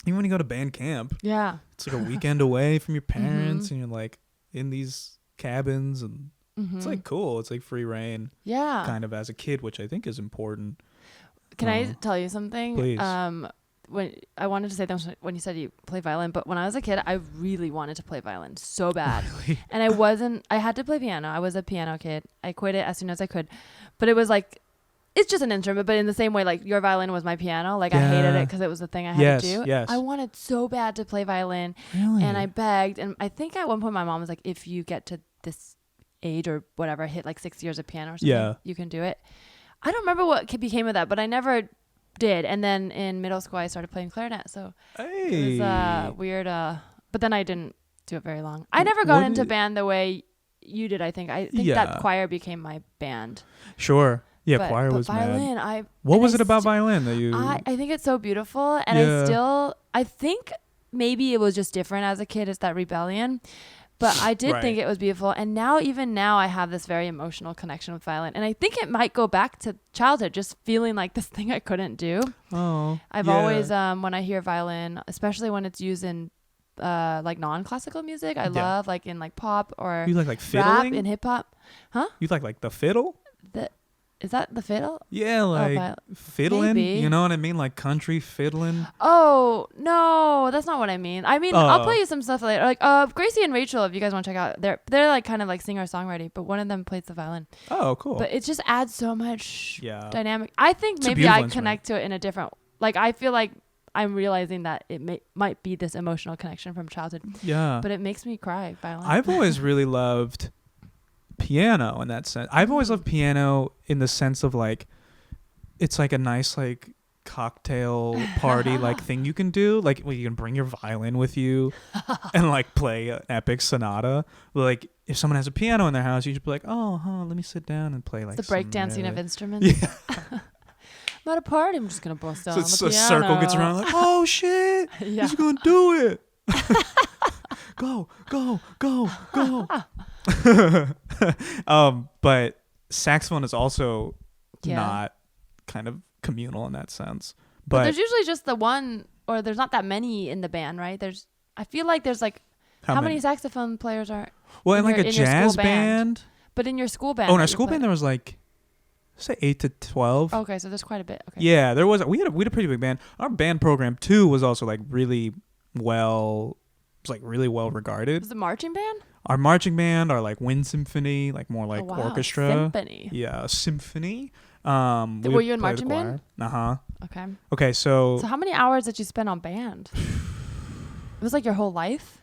even when you go to band camp, it's a weekend away from your parents, and you're in these cabins, and it's like cool. It's like free reign, Yeah. kind of as a kid, which I think is important. Can I tell you something? Please. When I wanted to say that when you said you play violin, but when I was a kid, I really wanted to play violin so bad. Really? And I had to play piano. I was a piano kid. I quit it as soon as I could. But it was like, it's just an instrument, but in the same way, like your violin was my piano. Like I hated it because it was the thing I had to do. Yes. I wanted so bad to play violin. Really? And I begged. And I think at one point my mom was like, if you get to this age or whatever, hit like 6 years of piano or something, you can do it. I don't remember what became of that, but I never did. And then in middle school, I started playing clarinet. So it was weird. But then I didn't do it very long. I never got into band the way you did, I think. I think that choir became my band. Sure. Yeah, but choir was violin, mad. What was it about violin that you... I think it's so beautiful. And I think maybe it was just different as a kid. It's that rebellion. But I did think it was beautiful. And even now, I have this very emotional connection with violin. And I think it might go back to childhood, just feeling like this thing I couldn't do. Oh, I've always, when I hear violin, especially when it's used in like non-classical music, I love like in like pop or you like rap fiddling? in hip hop. Huh? You like the fiddle? Is that the fiddle? Yeah, like fiddling. Maybe. You know what I mean? Like country fiddling. Oh, no, that's not what I mean. I mean, I'll play you some stuff later. Like Gracie and Rachel, if you guys want to check out, they're like kind of like singer-songwriting, but one of them plays the violin. Oh, cool. But it just adds so much dynamic. I think It's maybe I connect to it in a different, like I feel like I'm realizing that it might be this emotional connection from childhood. Yeah. But it makes me cry, violin. I've always really loved piano in that sense. I've always loved piano in the sense of like, it's like a nice like cocktail party like thing you can do. Like you can bring your violin with you and like play an epic sonata. Like if someone has a piano in their house, you just be like, let me sit down and play like the breakdancing of instruments. Yeah. I'm at a party. I'm just gonna bust out on the So a piano. circle gets around like, oh shit, he's gonna do it. Go. But saxophone is also not kind of communal in that sense. But there's usually just the one, or there's not that many in the band, right? I feel like there's like how many saxophone players are? Well, in like a jazz band. But in your school band. Oh, in our school band there was like, say 8 to 12. Okay, so there's quite a bit. Okay. Yeah, there was. We had a pretty big band. Our band program too was also like really well regarded. Was it marching band? Our marching band, our like wind symphony, like more like orchestra. Symphony. Yeah, symphony. Were you in marching band? Uh-huh. Okay, so how many hours did you spend on band? It was like your whole life?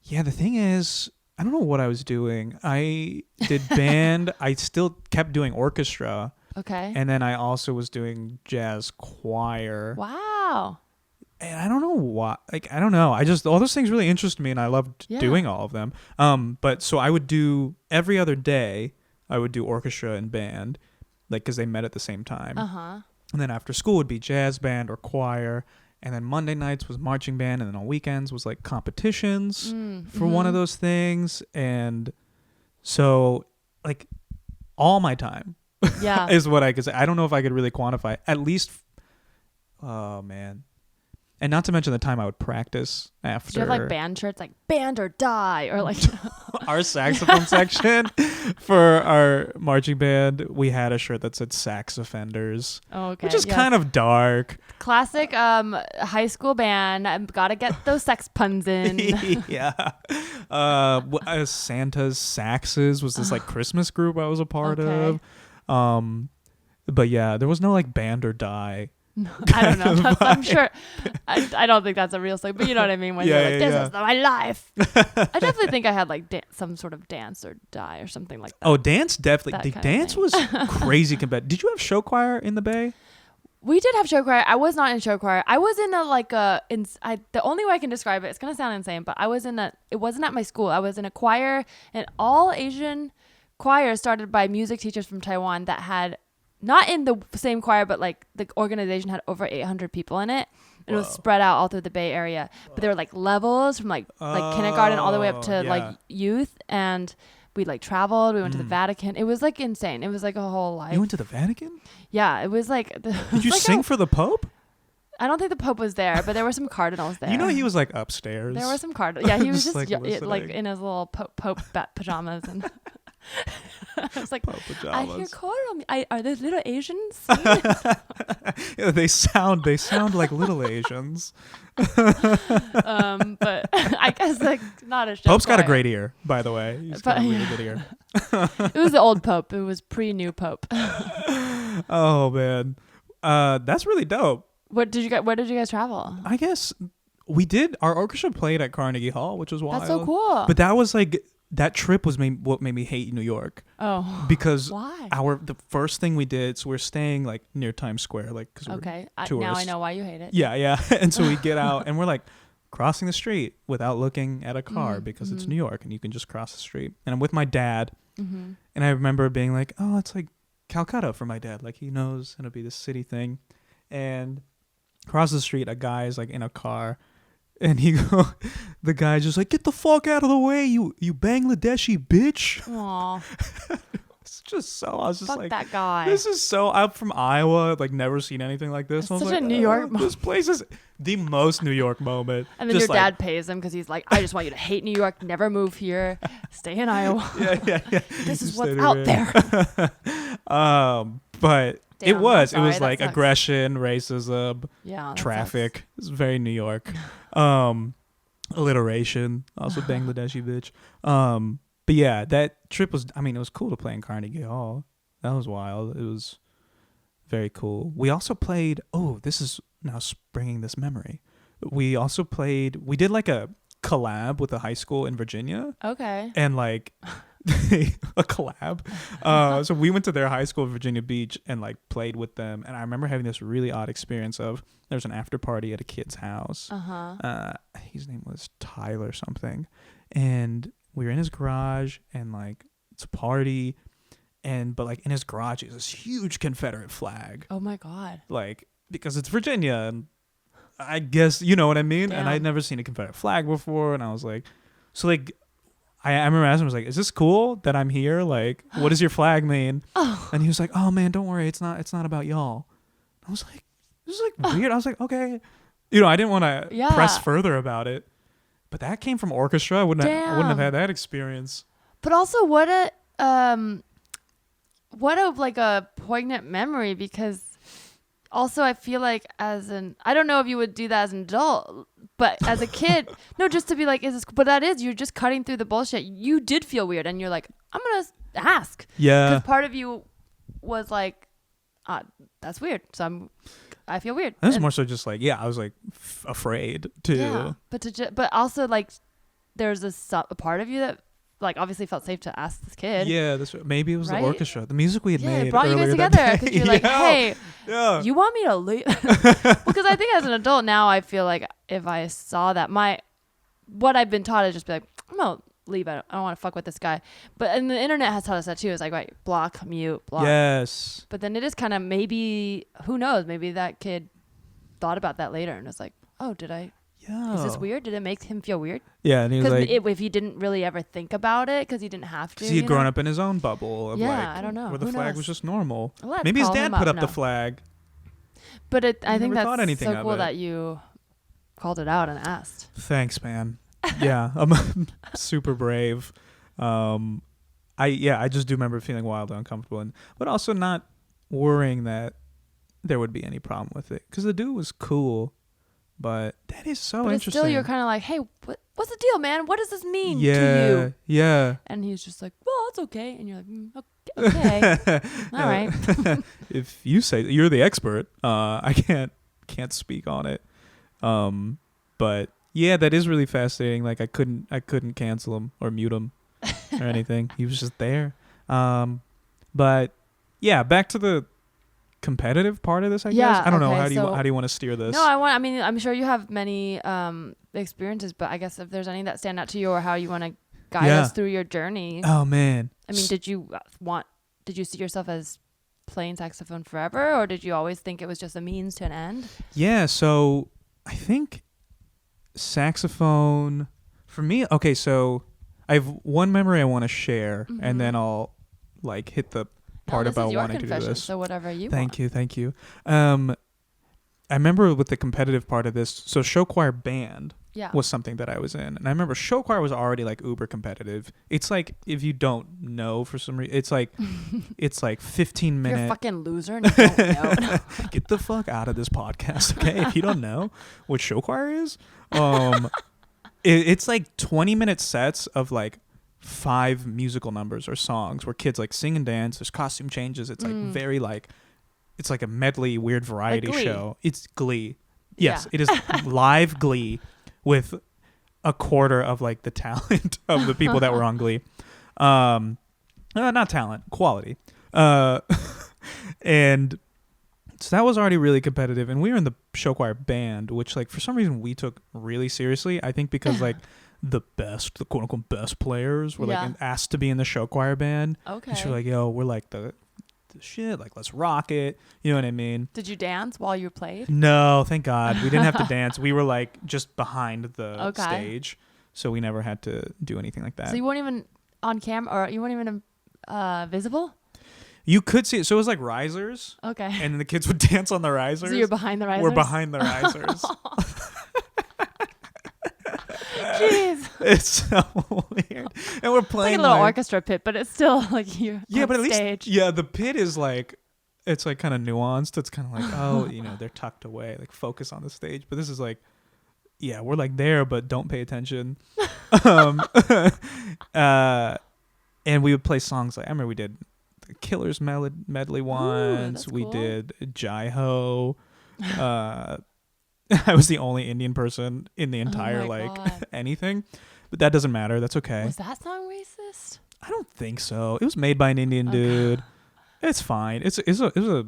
Yeah, the thing is, I don't know what I was doing. I did band. I still kept doing orchestra. Okay. And then I also was doing jazz choir. Wow. And I don't know why. Like, I don't know. All those things really interest me, and I loved doing all of them. But so I would do every other day, I would do orchestra and band, like, because they met at the same time. Uh-huh. And then after school would be jazz band or choir. And then Monday nights was marching band. And then on weekends was like competitions for one of those things. And so, like, all my time is what I could say. I don't know if I could really quantify. At least, oh, man. And not to mention the time I would practice after. Did you have like band shirts, like band or die, or like our saxophone section for our marching band? We had a shirt that said "Sax Offenders," which is kind of dark. Classic high school band. Gotta get those sex puns in. Yeah. Santa's Saxes was this like Christmas group I was a part of. But yeah, there was no like band or die. I don't know. I'm sure. I don't think that's a real thing, but you know what I mean when you're like, this is my life. I definitely think I had like some sort of dance or die or something like that. Oh, dance definitely. The dance was crazy competitive. Did you have show choir in the Bay? We did have show choir. I was not in show choir. I was in the only way I can describe it's going to sound insane, but it wasn't at my school. I was in a choir, an all Asian choir started by music teachers from Taiwan that had, not in the same choir, but like the organization had over 800 people in it. It was spread out all through the Bay Area. But there were like levels from like kindergarten all the way up to like youth. And we like traveled. We went to the Vatican. It was like insane. It was like a whole life. You went to the Vatican? Yeah. It was like. Did you sing for the Pope? I don't think the Pope was there, but there were some cardinals there. You know, he was like upstairs. There were some cardinals. Yeah, he was just like, like in his little Pope pajamas and. I was like, I hear cardinal. Are those little Asians? Yeah, they sound like little Asians. But I guess like not a show. Pope's got a great ear, by the way. He's got a really good ear. It was the old Pope. It was pre-new Pope. Oh man, that's really dope. Where did you guys travel? I guess we did. Our orchestra played at Carnegie Hall, which was wild. That's so cool. But that was like. That trip was what made me hate New York. Oh, because why? The first thing we did, so we're staying like near Times Square, like because okay. we're now I know why you hate it. Yeah, and so we get out and we're like crossing the street without looking at a car because it's New York and you can just cross the street. And I'm with my dad, and I remember being like, "Oh, it's like Calcutta for my dad. Like he knows it'll be this city thing." And across the street, a guy is like in a car. And the guy's just like, get the fuck out of the way, you Bangladeshi bitch. Aww. It's just so, I was just fuck like, that guy. This is so, I'm from Iowa, like never seen anything like this. It's I was such like, a New York moment. This place is the most New York moment. And then just your dad pays him because he's like, I just want you to hate New York, never move here, stay in Iowa. Yeah. This is what's out there. But Damn, it was that like sucks. aggression, racism, Yeah, traffic. It's very New York. Alliteration, also Bangladeshi bitch. But yeah, that trip was, I mean, it was cool to play in Carnegie Hall. That was wild. It was very cool. We also played, this is now springing this memory. We did like a collab with a high school in Virginia. Okay. And like a collab. So we went to their high school in Virginia Beach and like played with them. And I remember having this really odd experience of there's an after party at a kid's house. His name was Tyler something. And we were in his garage and like it's a party. But like in his garage is this huge Confederate flag. Oh my God. Like, because it's Virginia and I guess, you know what I mean? Damn. And I'd never seen a Confederate flag before. And I was like, so like, I remember asking him, I was like, is this cool that I'm here? Like, what does your flag mean? And he was like, oh man, don't worry. It's not about y'all. I was like, this is like weird. I was like, okay. You know, I didn't want to press further about it, but that came from orchestra. I wouldn't have had that experience. But also what a like a poignant memory, because also I feel like I don't know if you would do that as an adult, but as a kid, no, just to be like, you're just cutting through the bullshit. You did feel weird and you're like, I'm going to ask. Yeah. Because part of you was like, that's weird. So I feel weird. That was more so just like, I was like afraid to. Yeah. But also like there's a part of you that like obviously felt safe to ask this kid. Yeah, maybe it was the orchestra, the music we had made. It brought you guys together because you're like, hey, you want me to leave? Because I think as an adult now, I feel like if I saw that, what I've been taught is just be like, I'm gonna leave. I don't want to fuck with this guy. And the internet has taught us that too. It's like, right, block, mute, block. Yes. But then it is kind of maybe, who knows? Maybe that kid thought about that later and was like, oh, did I? Yeah. Is this weird? Did it make him feel weird? Yeah, and he was like, if he didn't really ever think about it, because he didn't have to. Because he had grown up in his own bubble. Of I don't know. Where the flag was just normal. Let's maybe his call dad him put up. up the flag. But I think never thought that's anything so of cool it. that you called it out and asked. Thanks, man. Yeah, I'm super brave. I just do remember feeling wildly uncomfortable, but also not worrying that there would be any problem with it, because the dude was cool. But that is so interesting. Still, you're kind of like, hey, what's the deal, man? What does this mean to you? Yeah. And he's just like, well, it's okay. And you're like, okay. All right. If you say you're the expert, I can't speak on it. But yeah, that is really fascinating. Like I couldn't cancel him or mute him or anything. He was just there. But yeah, back to the competitive part of this, I guess. I don't know. How do you want to steer this? No, I'm sure you have many experiences, but I guess if there's any that stand out to you, or how you want to guide us through your journey. Oh man. I mean, did you see yourself as playing saxophone forever, or did you always think it was just a means to an end? Yeah, so I think saxophone for me, okay, so I have one memory I want to share, and then I'll like hit the part about wanting to do this. So whatever you Thank want. you. I remember with the competitive part of this, so show choir band Yeah. was something that I was in. And I remember show choir was already like uber competitive. It's like, if you don't know for some reason, it's like 15 You're a minute. fucking loser and you don't know. Get the fuck out of this podcast, okay? If you don't know what show choir is, it's like 20-minute sets of like 5 musical numbers or songs where kids like sing and dance. There's costume changes. It's like very like, it's like a medley weird variety Like Glee. show. It's Glee. Yes, Yeah. it is live Glee with a quarter of like the talent of the people that were on Glee. Not talent, quality. And so that was already really competitive. And we were in the show choir band, which like for some reason we took really seriously. I think because like the quote unquote best players were like asked to be in the show choir band. Okay. And she was like, yo, we're like the shit, like let's rock it. You know what I mean? Did you dance while you played? No, thank God. We didn't have to dance. We were like just behind the stage. So we never had to do anything like that. So you weren't even on camera, or you weren't even visible? You could see it. So it was like risers. Okay. And then the kids would dance on the risers. So you're behind the risers? We're behind the risers. Jeez. It's so weird. And we're It's playing like a little orchestra pit, but it's still like you're yeah, on but at stage. least the pit is like, it's like kind of nuanced. It's kind of like, oh, you know, they're tucked away, like focus on the stage. But this is like, yeah, we're like there, but don't pay attention. And we would play songs like, I remember we did the Killers medley once. That's We cool. did Jai Ho. I was the only Indian person in the entire my like God. anything, but that doesn't matter. That's okay. Was that song racist? I don't think so. It was made by an Indian dude. It's fine. It was a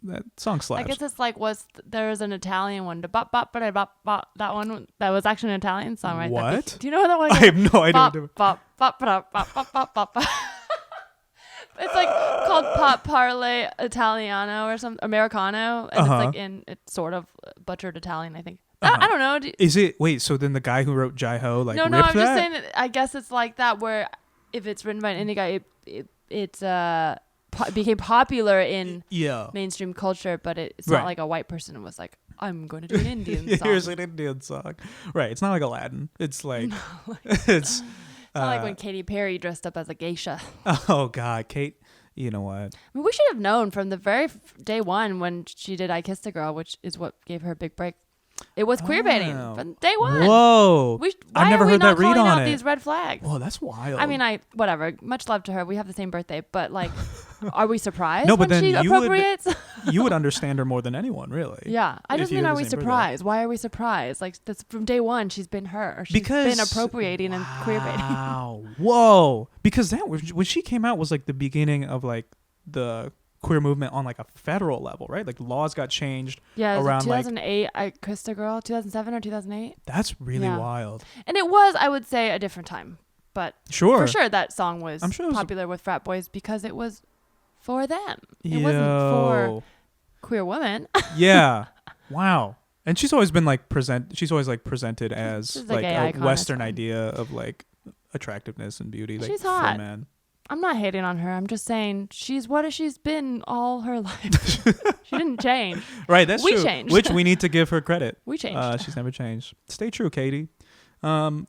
that song slaps. I guess it's like there's an Italian one, the bop bop ba bop bop. That one that was actually an Italian song, right? What? Do you know that one? I have no idea. Bop what bop bop bop bop bop bop bop. bop. It's like called Pop Parle Italiano or something, Americano, and it's sort of butchered Italian, I think. I don't know. Is it? Wait, so then the guy who wrote Jai Ho like No, ripped I'm just that? saying that I guess it's like that where if it's written by an indie guy, it became popular in mainstream culture, but it's not like a white person was like, I'm going to do an Indian song. Here's an Indian song. Right. It's not like Aladdin. It's like it's not like when Katy Perry dressed up as a geisha. Oh God, Kate. You know what? I mean, we should have known from the very day one when she did "I Kissed a Girl," which is what gave her a big break. It was queer baiting from day one. Whoa! I've never heard that read on out it. These red flags. Whoa, that's wild. I mean, whatever. Much love to her. We have the same birthday, but like, are we surprised? No, but when then she appropriates? you would understand her more than anyone, really. Yeah, I just you mean, had are the we same birthday. surprised? Why are we surprised? Like, that's from day one. She's been her. She's Because been appropriating and queer baiting. Wow. Whoa. Because that was when she came out was like the beginning of like the queer movement on like a federal level, right? Like laws got changed Yeah, around 2008. I Kissed a Girl. 2007 or 2008. That's really wild. And it was, I would say, a different time. But for sure, that song was popular with frat boys because it was for them. It wasn't for queer women. Yeah. Wow. And she's always been like presented as like a Western idea of like attractiveness and beauty. Like she's hot. For men. I'm not hating on her. I'm just saying she's what she's been all her life. She didn't change. Right, that's true. We changed. Which we need to give her credit. We changed. She's never changed. Stay true, Katie. So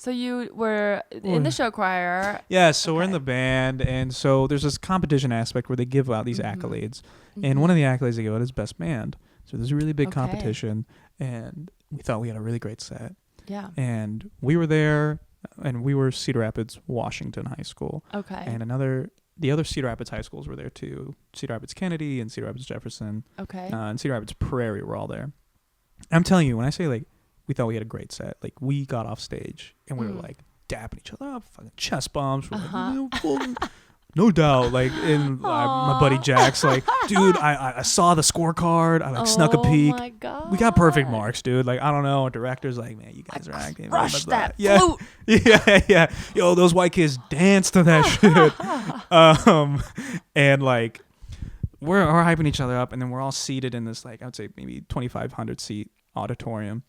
you were in the show choir. Yeah, so we're in the band, and so there's this competition aspect where they give out these accolades, and one of the accolades they give out is best band. So there's a really big competition, and we thought we had a really great set. Yeah. And we were there, and we were Cedar Rapids, Washington High School. Okay. And the other Cedar Rapids high schools were there too. Cedar Rapids Kennedy and Cedar Rapids Jefferson. Okay. And Cedar Rapids Prairie were all there. I'm telling you, when I say like we thought we had a great set, like we got off stage and we were like dapping each other up, fucking chest bumps. We're like, no doubt. Like my buddy Jack's like, dude, I saw the scorecard. I like snuck a peek. Oh my God. We got perfect marks, dude. Like I don't know. Our director's like, man, you guys are acting. Crush that yeah. flute. Yeah. Yo, those white kids dance to that shit. And like we're hyping each other up, and then we're all seated in this like I would say maybe 2,500 seat auditorium,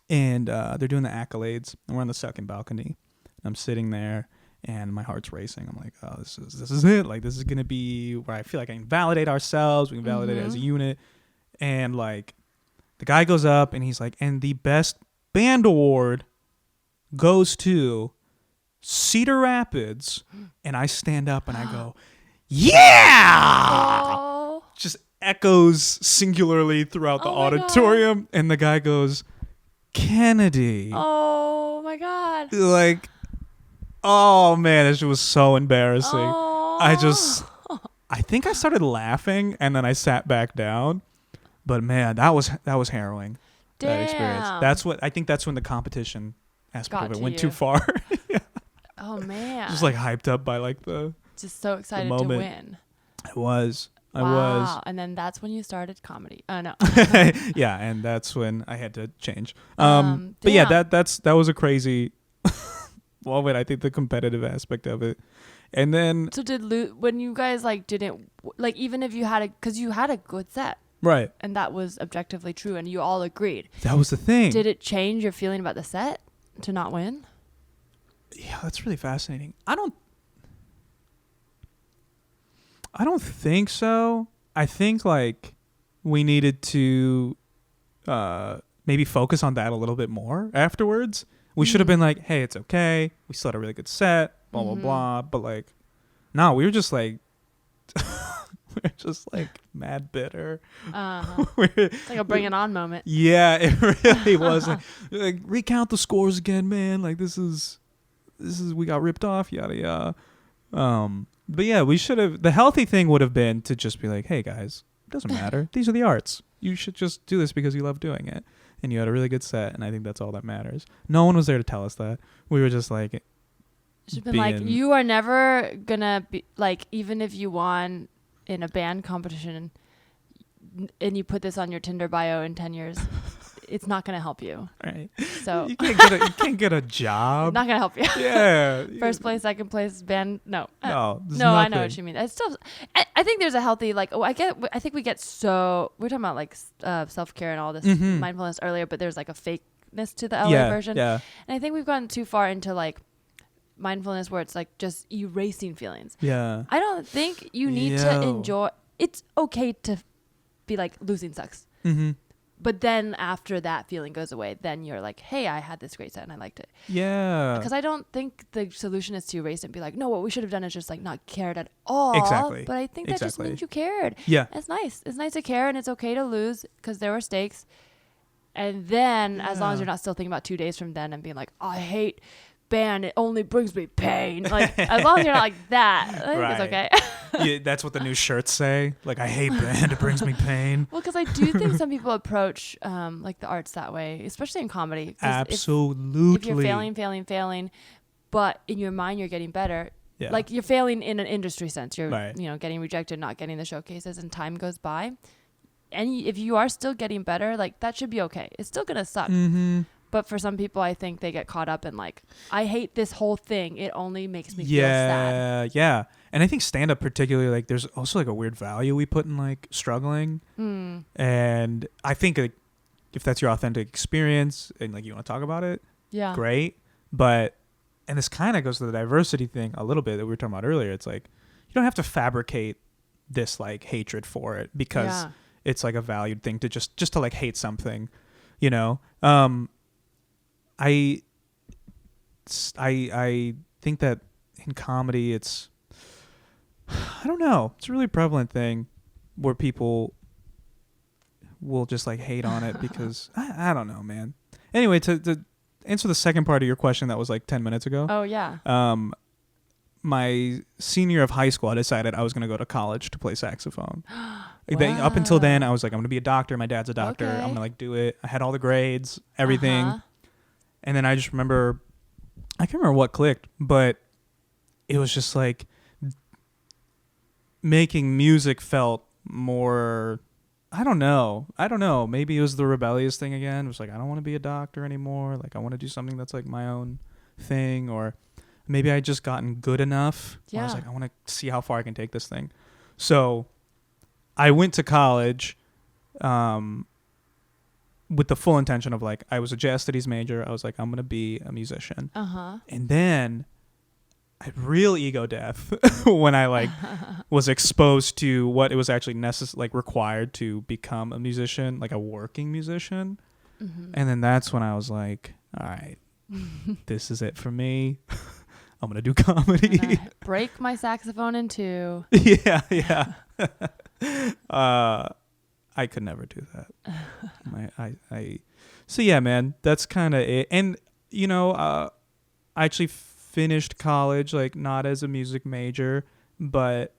and they're doing the accolades, and we're on the second balcony. And I'm sitting there, and my heart's racing. I'm like, oh, this is it. Like, this is gonna be where I feel like I can validate ourselves. We can validate it as a unit. And like, the guy goes up and he's like, and the best band award goes to Cedar Rapids. And I stand up and I go, yeah! Oh. Just echoes singularly throughout the auditorium. And the guy goes, Kennedy. Oh my God. Like, oh man, it was so embarrassing. Oh. I think I started laughing and then I sat back down. But man, that was harrowing. Damn. That experience. I think that's when the competition aspect of it went too far. Yeah. Oh man. Just like hyped up by like just so excited to win. I was. And then that's when you started comedy. Oh no. Yeah, and that's when I had to change. But yeah, that was a crazy moment. I think the competitive aspect of it. And then so when you guys like didn't like, even if you because you had a good set. Right. And that was objectively true and you all agreed. That was the thing. Did it change your feeling about the set to not win? Yeah, that's really fascinating. I don't think so. I think like we needed to maybe focus on that a little bit more afterwards. We should have been like, hey, it's okay. We still had a really good set, blah, blah, blah. But like, no, we were just like, we're just like mad bitter. It's like a bring it on moment. Yeah, it really was. Like, recount the scores again, man. Like this is we got ripped off, yada yada. But yeah, we should have. The healthy thing would have been to just be like, hey guys, it doesn't matter. These are the arts. You should just do this because you love doing it, and you had a really good set, and I think that's all that matters. No one was there to tell us that. We were just like, should have been like, you are never gonna be like, even if you won in a band competition and you put this on your Tinder bio in 10 years, it's not going to help you. Right. So you can't get a job. Not going to help you. Yeah. First place, second place, band. No. No, I know what you mean. It's still, I think there's a healthy, like, I think we get we're talking about like self-care and all this mindfulness earlier, but there's like a fakeness to the LA version. Yeah. And I think we've gotten too far into like mindfulness where it's like just erasing feelings. Yeah. I don't think you need to enjoy. It's okay to be like, losing sucks. But then after that feeling goes away, then you're like, hey, I had this great set and I liked it. Yeah. Because I don't think the solution is to erase it and be like, no, what we should have done is just like not cared at all. Exactly. But I think that just means you cared. Yeah. It's nice. It's nice to care, and it's okay to lose because there were stakes. And then as long as you're not still thinking about 2 days from then and being like, I hate band, it only brings me pain. Like, as long as you're not like that, I think it's okay. Yeah, that's what the new shirts say. Like, I hate band, it brings me pain. Well, because I do think some people approach like the arts that way, especially in comedy. Absolutely. If you're failing, but in your mind you're getting better. Yeah. Like, you're failing in an industry sense. You're getting rejected, not getting the showcases, and time goes by. And if you are still getting better, like, that should be okay. It's still gonna suck. But for some people, I think they get caught up in like, I hate this whole thing. It only makes me feel sad. Yeah. And I think stand up particularly, like, there's also like a weird value we put in like struggling. And I think like, if that's your authentic experience and like you want to talk about it, great. But, and this kind of goes to the diversity thing a little bit that we were talking about earlier. It's like, you don't have to fabricate this like hatred for it because it's like a valued thing to just to like hate something, you know? I think that in comedy, I don't know, it's a really prevalent thing where people will just like hate on it because I don't know, man. Anyway, to answer the second part of your question that was like 10 minutes ago. Oh, yeah. My senior year of high school, I decided I was going to go to college to play saxophone. Wow. Up until then, I was like, I'm going to be a doctor. My dad's a doctor. Okay. I'm going to like do it. I had all the grades, everything. And then I just remember, I can't remember what clicked, but it was just like making music felt more, I don't know. Maybe it was the rebellious thing again. It was like, I don't want to be a doctor anymore. Like, I want to do something that's like my own thing. Or maybe I just gotten good enough. Yeah. I was like, I want to see how far I can take this thing. So I went to college, with the full intention of like, I was a jazz studies major. I was like, I'm going to be a musician. And then real ego death when I like was exposed to what it was actually like required to become a musician, like a working musician. Mm-hmm. And then that's when I was like, all right, this is it for me. I'm going to do comedy. And I break my saxophone in two. Yeah. I could never do that. So yeah, man, that's kind of it. And, I actually finished college, like not as a music major, but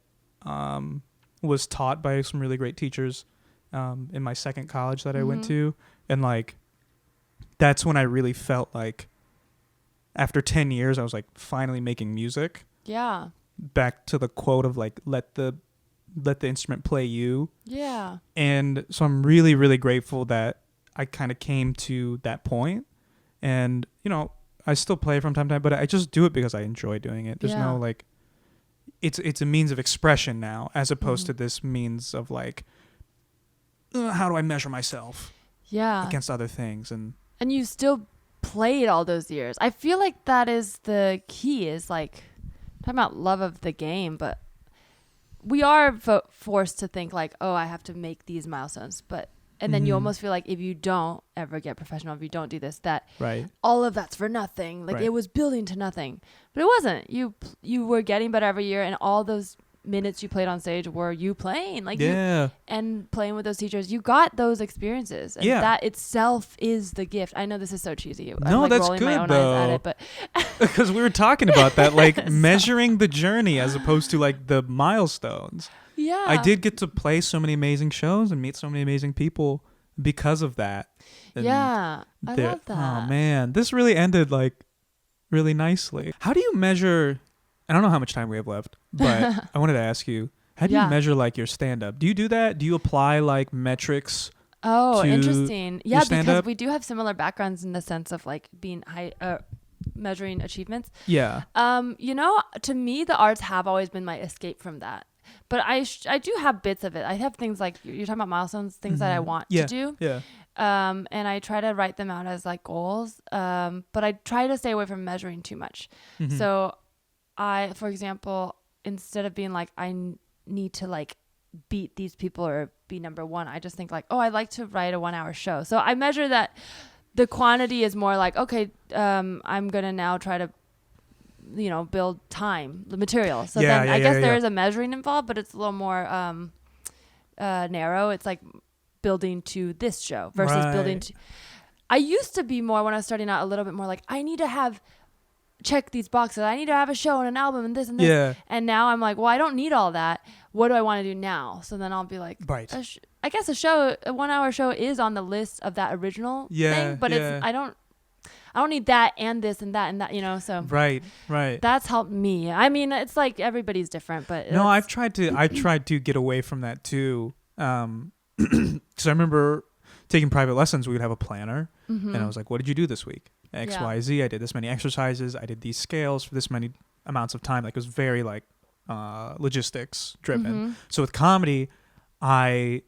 was taught by some really great teachers in my second college that I went to. And like, that's when I really felt like after 10 years, I was like finally making music. Yeah. Back to the quote of like, let the instrument play you. Yeah. And so I'm really, really grateful that I kind of came to that point. And, I still play from time to time, but I just do it because I enjoy doing it. There's no like, it's a means of expression now, as opposed to this means of like, how do I measure myself against other things? And you still played all those years. I feel like that is the key, is like talking about love of the game, but we are forced to think like, oh, I have to make these milestones, and then you almost feel like if you don't ever get professional, if you don't do this, that all of that's for nothing. Like it was building to nothing, but it wasn't. You were getting better every year, and all those minutes you played on stage were you playing, like and playing with those teachers. You got those experiences, and that itself is the gift. I know this is so cheesy. No, I'm like that's rolling good my own though. eyes at it, but because we were talking about that, like measuring the journey as opposed to like the milestones. Yeah. I did get to play so many amazing shows and meet so many amazing people because of that. And I love that. Oh man, this really ended like really nicely. How do you measure? I don't know how much time we have left, but I wanted to ask you, how do you measure like your stand-up? Do you do that? Do you apply like metrics? Oh, interesting. Yeah, because we do have similar backgrounds in the sense of like being measuring achievements. Yeah. To me, the arts have always been my escape from that. But I do have bits of it. I have things like, you're talking about milestones, things that I want to do. Yeah. And I try to write them out as like goals. But I try to stay away from measuring too much. Mm-hmm. So for example, instead of being like, I need to like beat these people or be number one, I just think like, oh, I like to write a 1 hour show. So I measure that the quantity is more like, okay, I'm going to now try to, build time, the material. So then I guess there is a measuring involved, but it's a little more narrow. It's like building to this show versus building to. I used to be more, when I was starting out, a little bit more like, I need to check these boxes. I need to have a show and an album and this and this. Yeah. And now I'm like, well, I don't need all that. What do I want to do now? So then I'll be like, I guess a 1 hour show is on the list of that original thing, but I don't need that and this and that and that, so. Right. That's helped me. I mean, it's like everybody's different, but. No, I've tried to get away from that too. Because I remember taking private lessons, we would have a planner and I was like, what did you do this week? X, Y, Z. I did this many exercises. I did these scales for this many amounts of time. Like it was very like logistics driven. So with comedy, I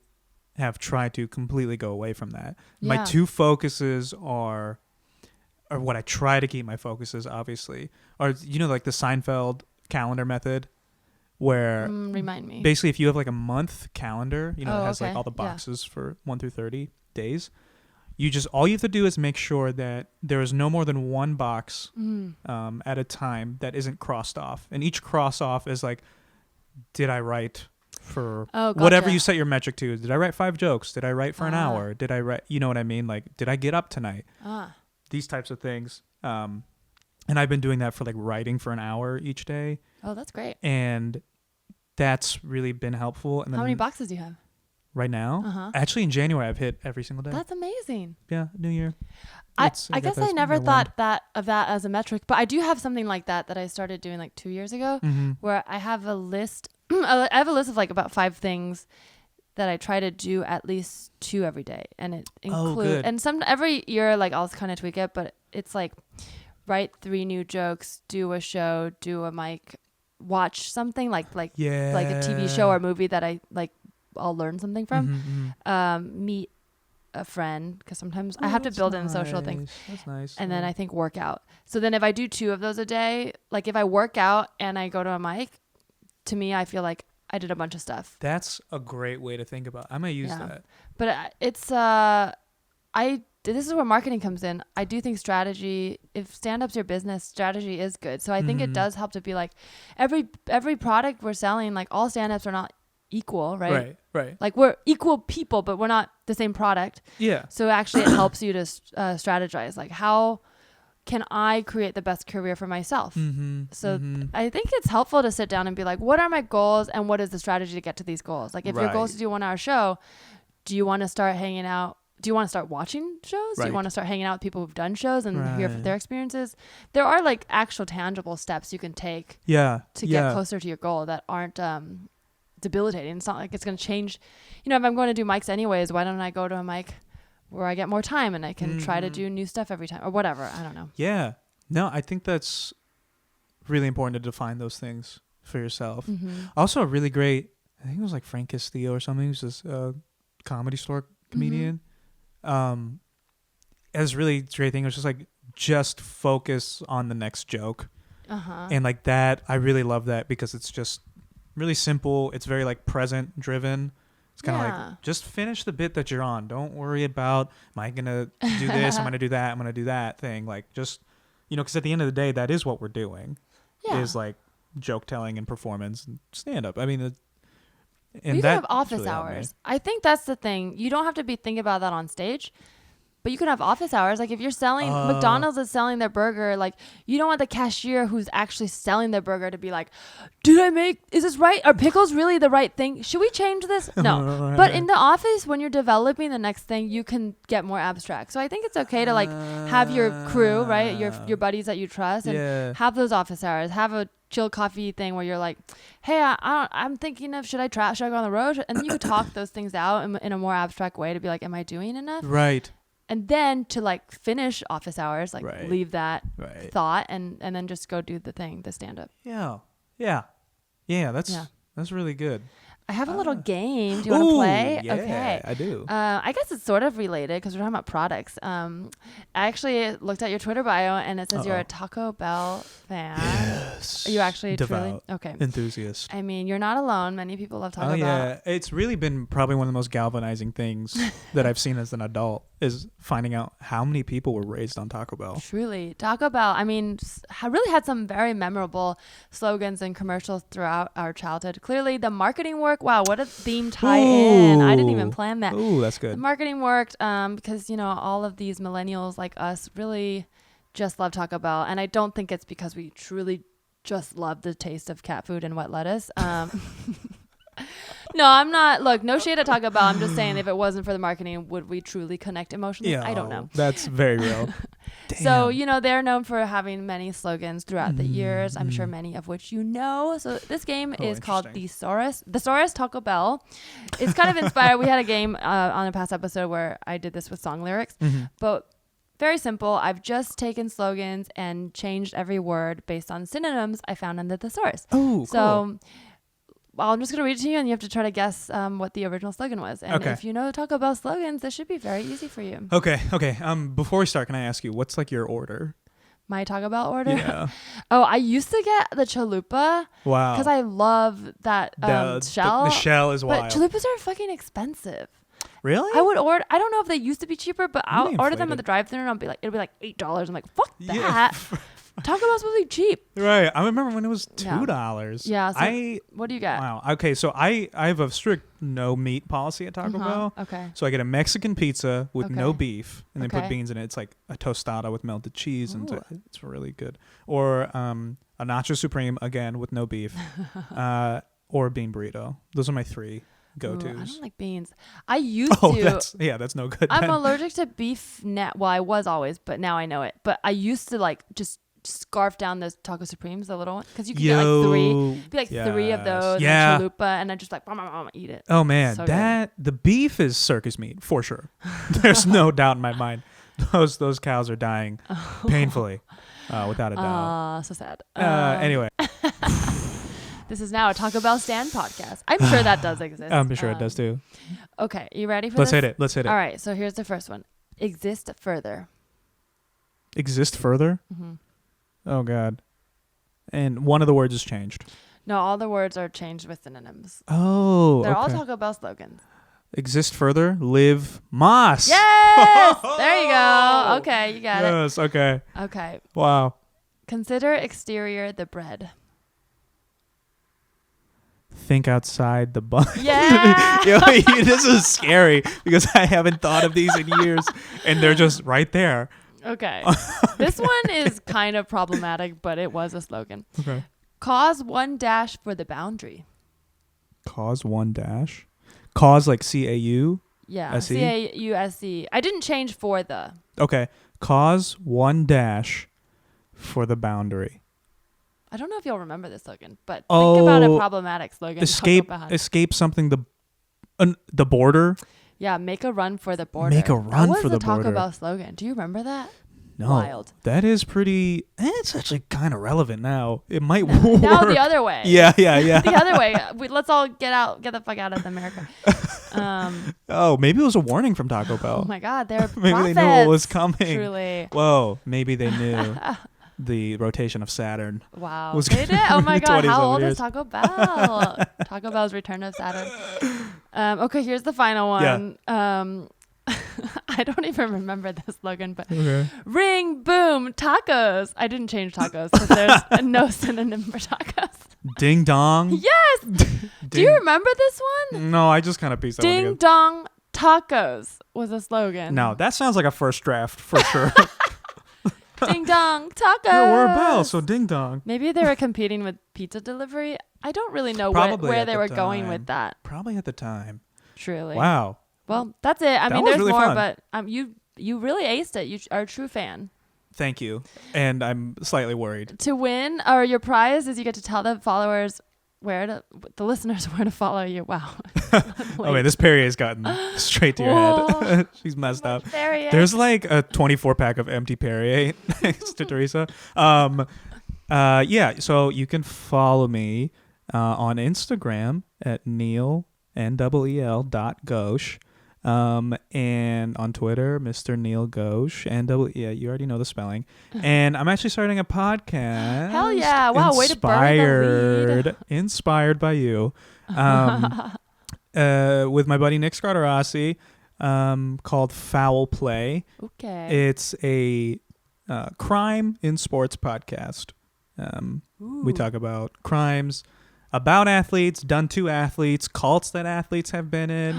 have tried to completely go away from that. My two focuses are what I try to keep my focuses, obviously, are, like the Seinfeld calendar method, where remind me. Basically, if you have like a month calendar, that has like all the boxes for 1 through 30 days, all you have to do is make sure that there is no more than one box at a time that isn't crossed off, and each cross off is like, did I write for whatever you set your metric to? Did I write 5 jokes? Did I write for an hour? Did I write? You know what I mean? Like, did I get up tonight? These types of things. And I've been doing that for like writing for an hour each day. Oh, that's great. And that's really been helpful. And how many boxes do you have right now? Actually, in January, I've hit every single day. That's amazing. Yeah, New Year. I guess I never thought of that as a metric, but I do have something like that I started doing like 2 years ago, where I have a list. I have a list of like about 5 things that I try to do at least 2 every day, and it includes and every year like I'll kind of tweak it, but it's like write 3 new jokes, do a show, do a mic, watch something like a TV show or movie that I like, I'll learn something from, meet a friend, because sometimes I have to build in social things. That's nice. And then I think workout. So then if I do 2 of those a day, like if I work out and I go to a mic, to me, I feel like I did a bunch of stuff. That's a great way to think about it. I might use that. But it's, this is where marketing comes in. I do think strategy, if stand-up's your business, strategy is good. So I think it does help to be like every product we're selling, like all stand-ups are not equal, right? Right. Like we're equal people, but we're not the same product. Yeah. So actually it helps you to strategize. Like how can I create the best career for myself? So I think it's helpful to sit down and be like, what are my goals and what is the strategy to get to these goals? Like if your goal is to do a 1-hour show, do you want to start hanging out? Do you want to start watching shows? Do you want to start hanging out with people who've done shows and hear their experiences? There are like actual tangible steps you can take to get closer to your goal that aren't debilitating. It's not like it's going to change. You know, if I'm going to do mics anyways, why don't I go to a mic where I get more time and I can try to do new stuff every time or whatever? I don't know. Yeah. No, I think that's really important to define those things for yourself. Also a really great, I think it was like Frank Castillo or something. He was this comedy store comedian. As really great thing. It was just like, just focus on the next joke. And like that, I really love that because it's just really simple. It's very like present driven. It's kind of like, just finish the bit that you're on. Don't worry about, am I going to do this? I'm going to do that. I'm going to do that thing. Like just, you know, because at the end of the day, that is what we're doing is like joke telling and performance and stand up. I mean, and you that can have office really hours. I think that's the thing. You don't have to be thinking about that on stage. But you can have office hours. Like if you're selling, McDonald's is selling their burger. Like you don't want the cashier who's actually selling their burger to be like, is this right? Are pickles really the right thing? Should we change this? No. But in the office, when you're developing the next thing, you can get more abstract. So I think it's okay to like have your crew, right? Your buddies that you trust and have those office hours. Have a chill coffee thing where you're like, hey, I'm thinking of, should I go on the road? And then you could talk those things out in a more abstract way to be like, am I doing enough? Right. And then to like finish office hours, like leave that thought and then just go do the stand up. Yeah. That's really good. I have a little game. Do you want to play? Yeah, okay. I do. I guess it's sort of related because we're talking about products. I actually looked at your Twitter bio and it says you're a Taco Bell fan. Yes. Are you actually devout truly? Okay. Enthusiast. I mean, you're not alone. Many people love Taco Bell. Yeah. It's really been probably one of the most galvanizing things that I've seen as an adult is finding out how many people were raised on Taco Bell. Truly. Taco Bell, I mean, really had some very memorable slogans and commercials throughout our childhood. Clearly, the marketing work, wow, what a theme tie-in. I didn't even plan that. Ooh, that's good. The marketing worked because, you know, all of these millennials like us really just love Taco Bell. And I don't think it's because we truly just love the taste of cat food and wet lettuce. No, I'm not. Look, no shade at Taco Bell. I'm just saying if it wasn't for the marketing, would we truly connect emotionally? I don't know. That's very real. So, you know, they're known for having many slogans throughout the years. I'm sure many of which you know. So this game is called Thesaurus Taco Bell. It's kind of inspired. We had a game on a past episode where I did this with song lyrics. But very simple. I've just taken slogans and changed every word based on synonyms I found in the thesaurus. Oh, so cool. Well, I'm just going to read it to you and you have to try to guess what the original slogan was. And if you know Taco Bell slogans, this should be very easy for you. Okay. Before we start, can I ask you, what's like your order? My Taco Bell order? Yeah. I used to get the chalupa. Wow. Because I love that shell. The shell is wild. But chalupas are fucking expensive. Really? I would order. I don't know if they used to be cheaper, but I'll order them at the drive-thru and it'll be like $8. I'm like, fuck that. Yeah. Taco Bell's supposed to be cheap. Right. I remember when it was $2. Yeah. So what do you get? Wow. Okay. So I have a strict no meat policy at Taco Bell. Okay. So I get a Mexican pizza with no beef and then put beans in it. It's like a tostada with melted cheese and it's really good. Or a nacho supreme again with no beef, or a bean burrito. Those are my three go-tos. I don't like beans. I used to. That's no good. I'm allergic to beef now. Well, I was always, but now I know it. But I used to like just scarf down those taco supremes, the little one, because you can get like three of those, and chalupa, and I just like eat it. Oh man, so the beef is circus meat for sure. There's no doubt in my mind. Those cows are dying painfully, without a doubt. So sad. Anyway. This is now a Taco Bell stand podcast. I'm sure that does exist. I'm sure it does too. Okay, you ready for Let's this? hit it. Let's hit it. All right, so here's the first one. Exist further. Exist further? Mm-hmm. Oh, God. And one of the words is changed. No, all the words are changed with synonyms. Oh, They're all okay. Taco Bell slogans. Exist further, live Moss. Yes! There you go. Okay, you got it. Yes, okay. Okay. Wow. Consider exterior the bread. Think outside the bun. Yeah! Yo, this is scary because I haven't thought of these in years and they're just right there. Okay. This one is kind of problematic, but it was a slogan. Okay. Cause one dash for the boundary. Cause one dash. Cause like CAU. Yeah. SE? CAUSE. I didn't change for the. Okay. Cause one dash for the boundary. I don't know if you'll remember this slogan, but think about a problematic slogan. Escape something the border. Yeah, make a run for the border. Make a run that was for the Taco border. Bell slogan. Do you remember that? No. Wild. That is pretty. It's actually kind of relevant now. It might work. Now the other way. Yeah. The other way. Let's all get the fuck out of America. Oh, maybe it was a warning from Taco Bell. Oh my God, they're maybe prophets, they knew what was coming. Truly. Whoa, maybe they knew the rotation of Saturn. Wow. Was They did? Oh my God, how 27 old years. is Taco Bell? Taco Bell's Return of Saturn. Okay, here's the final one. Yeah. I don't even remember the slogan, but Okay. ring, boom, tacos. I didn't change tacos because there's no synonym for tacos. Ding dong. Yes. Do you remember this one? No, I just kind of pieced that one Ding together. dong tacos was a slogan. No, that sounds like a first draft for sure. Ding dong tacos. Yeah, we're a bell, so ding dong. Maybe they were competing with pizza delivery. I don't really know Probably where at they the were going time. with that. Probably at the time. Truly. Wow. Well, that's it. I That mean, was there's really more, fun. but you really aced it. You are a true fan. Thank you. And I'm slightly worried. To win, or your prize is you get to tell the followers the listeners where to follow you. Wow. Oh, wait, this Perrier's gotten straight to your head. She's messed up. Perrier. There's like a 24 pack of empty Perrier next to Teresa. Yeah, so you can follow me on Instagram at Neel, Neel.Ghosh. And on Twitter, Mr. Neel Ghosh, you already know the spelling. And I'm actually starting a podcast. Hell yeah. Wow, way to bury the lead. Inspired by you. With my buddy Nick Scarterossi, called Foul Play. Okay. It's a crime in sports podcast. We talk about crimes about athletes, done to athletes, cults that athletes have been in.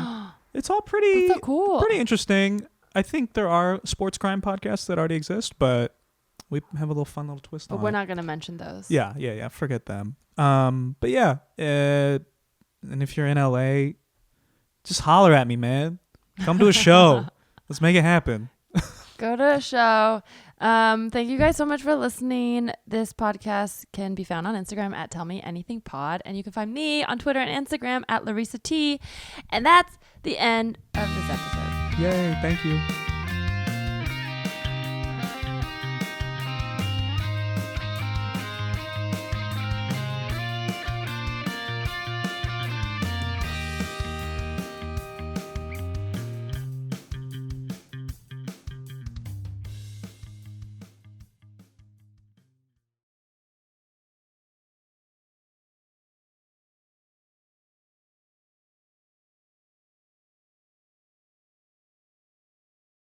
It's all pretty That's so cool. Pretty interesting. I think there are sports crime podcasts that already exist, but we have a little fun little twist on it. But we're not going to mention those. Yeah. Forget them. But yeah, and if you're in LA, just holler at me, man. Come to a show. Let's make it happen. Go to a show. Thank you guys so much for listening. This podcast can be found on Instagram at Tell Me Anything Pod, and you can find me on Twitter and Instagram at Larissa T. And that's the end of this episode. Yay, thank you.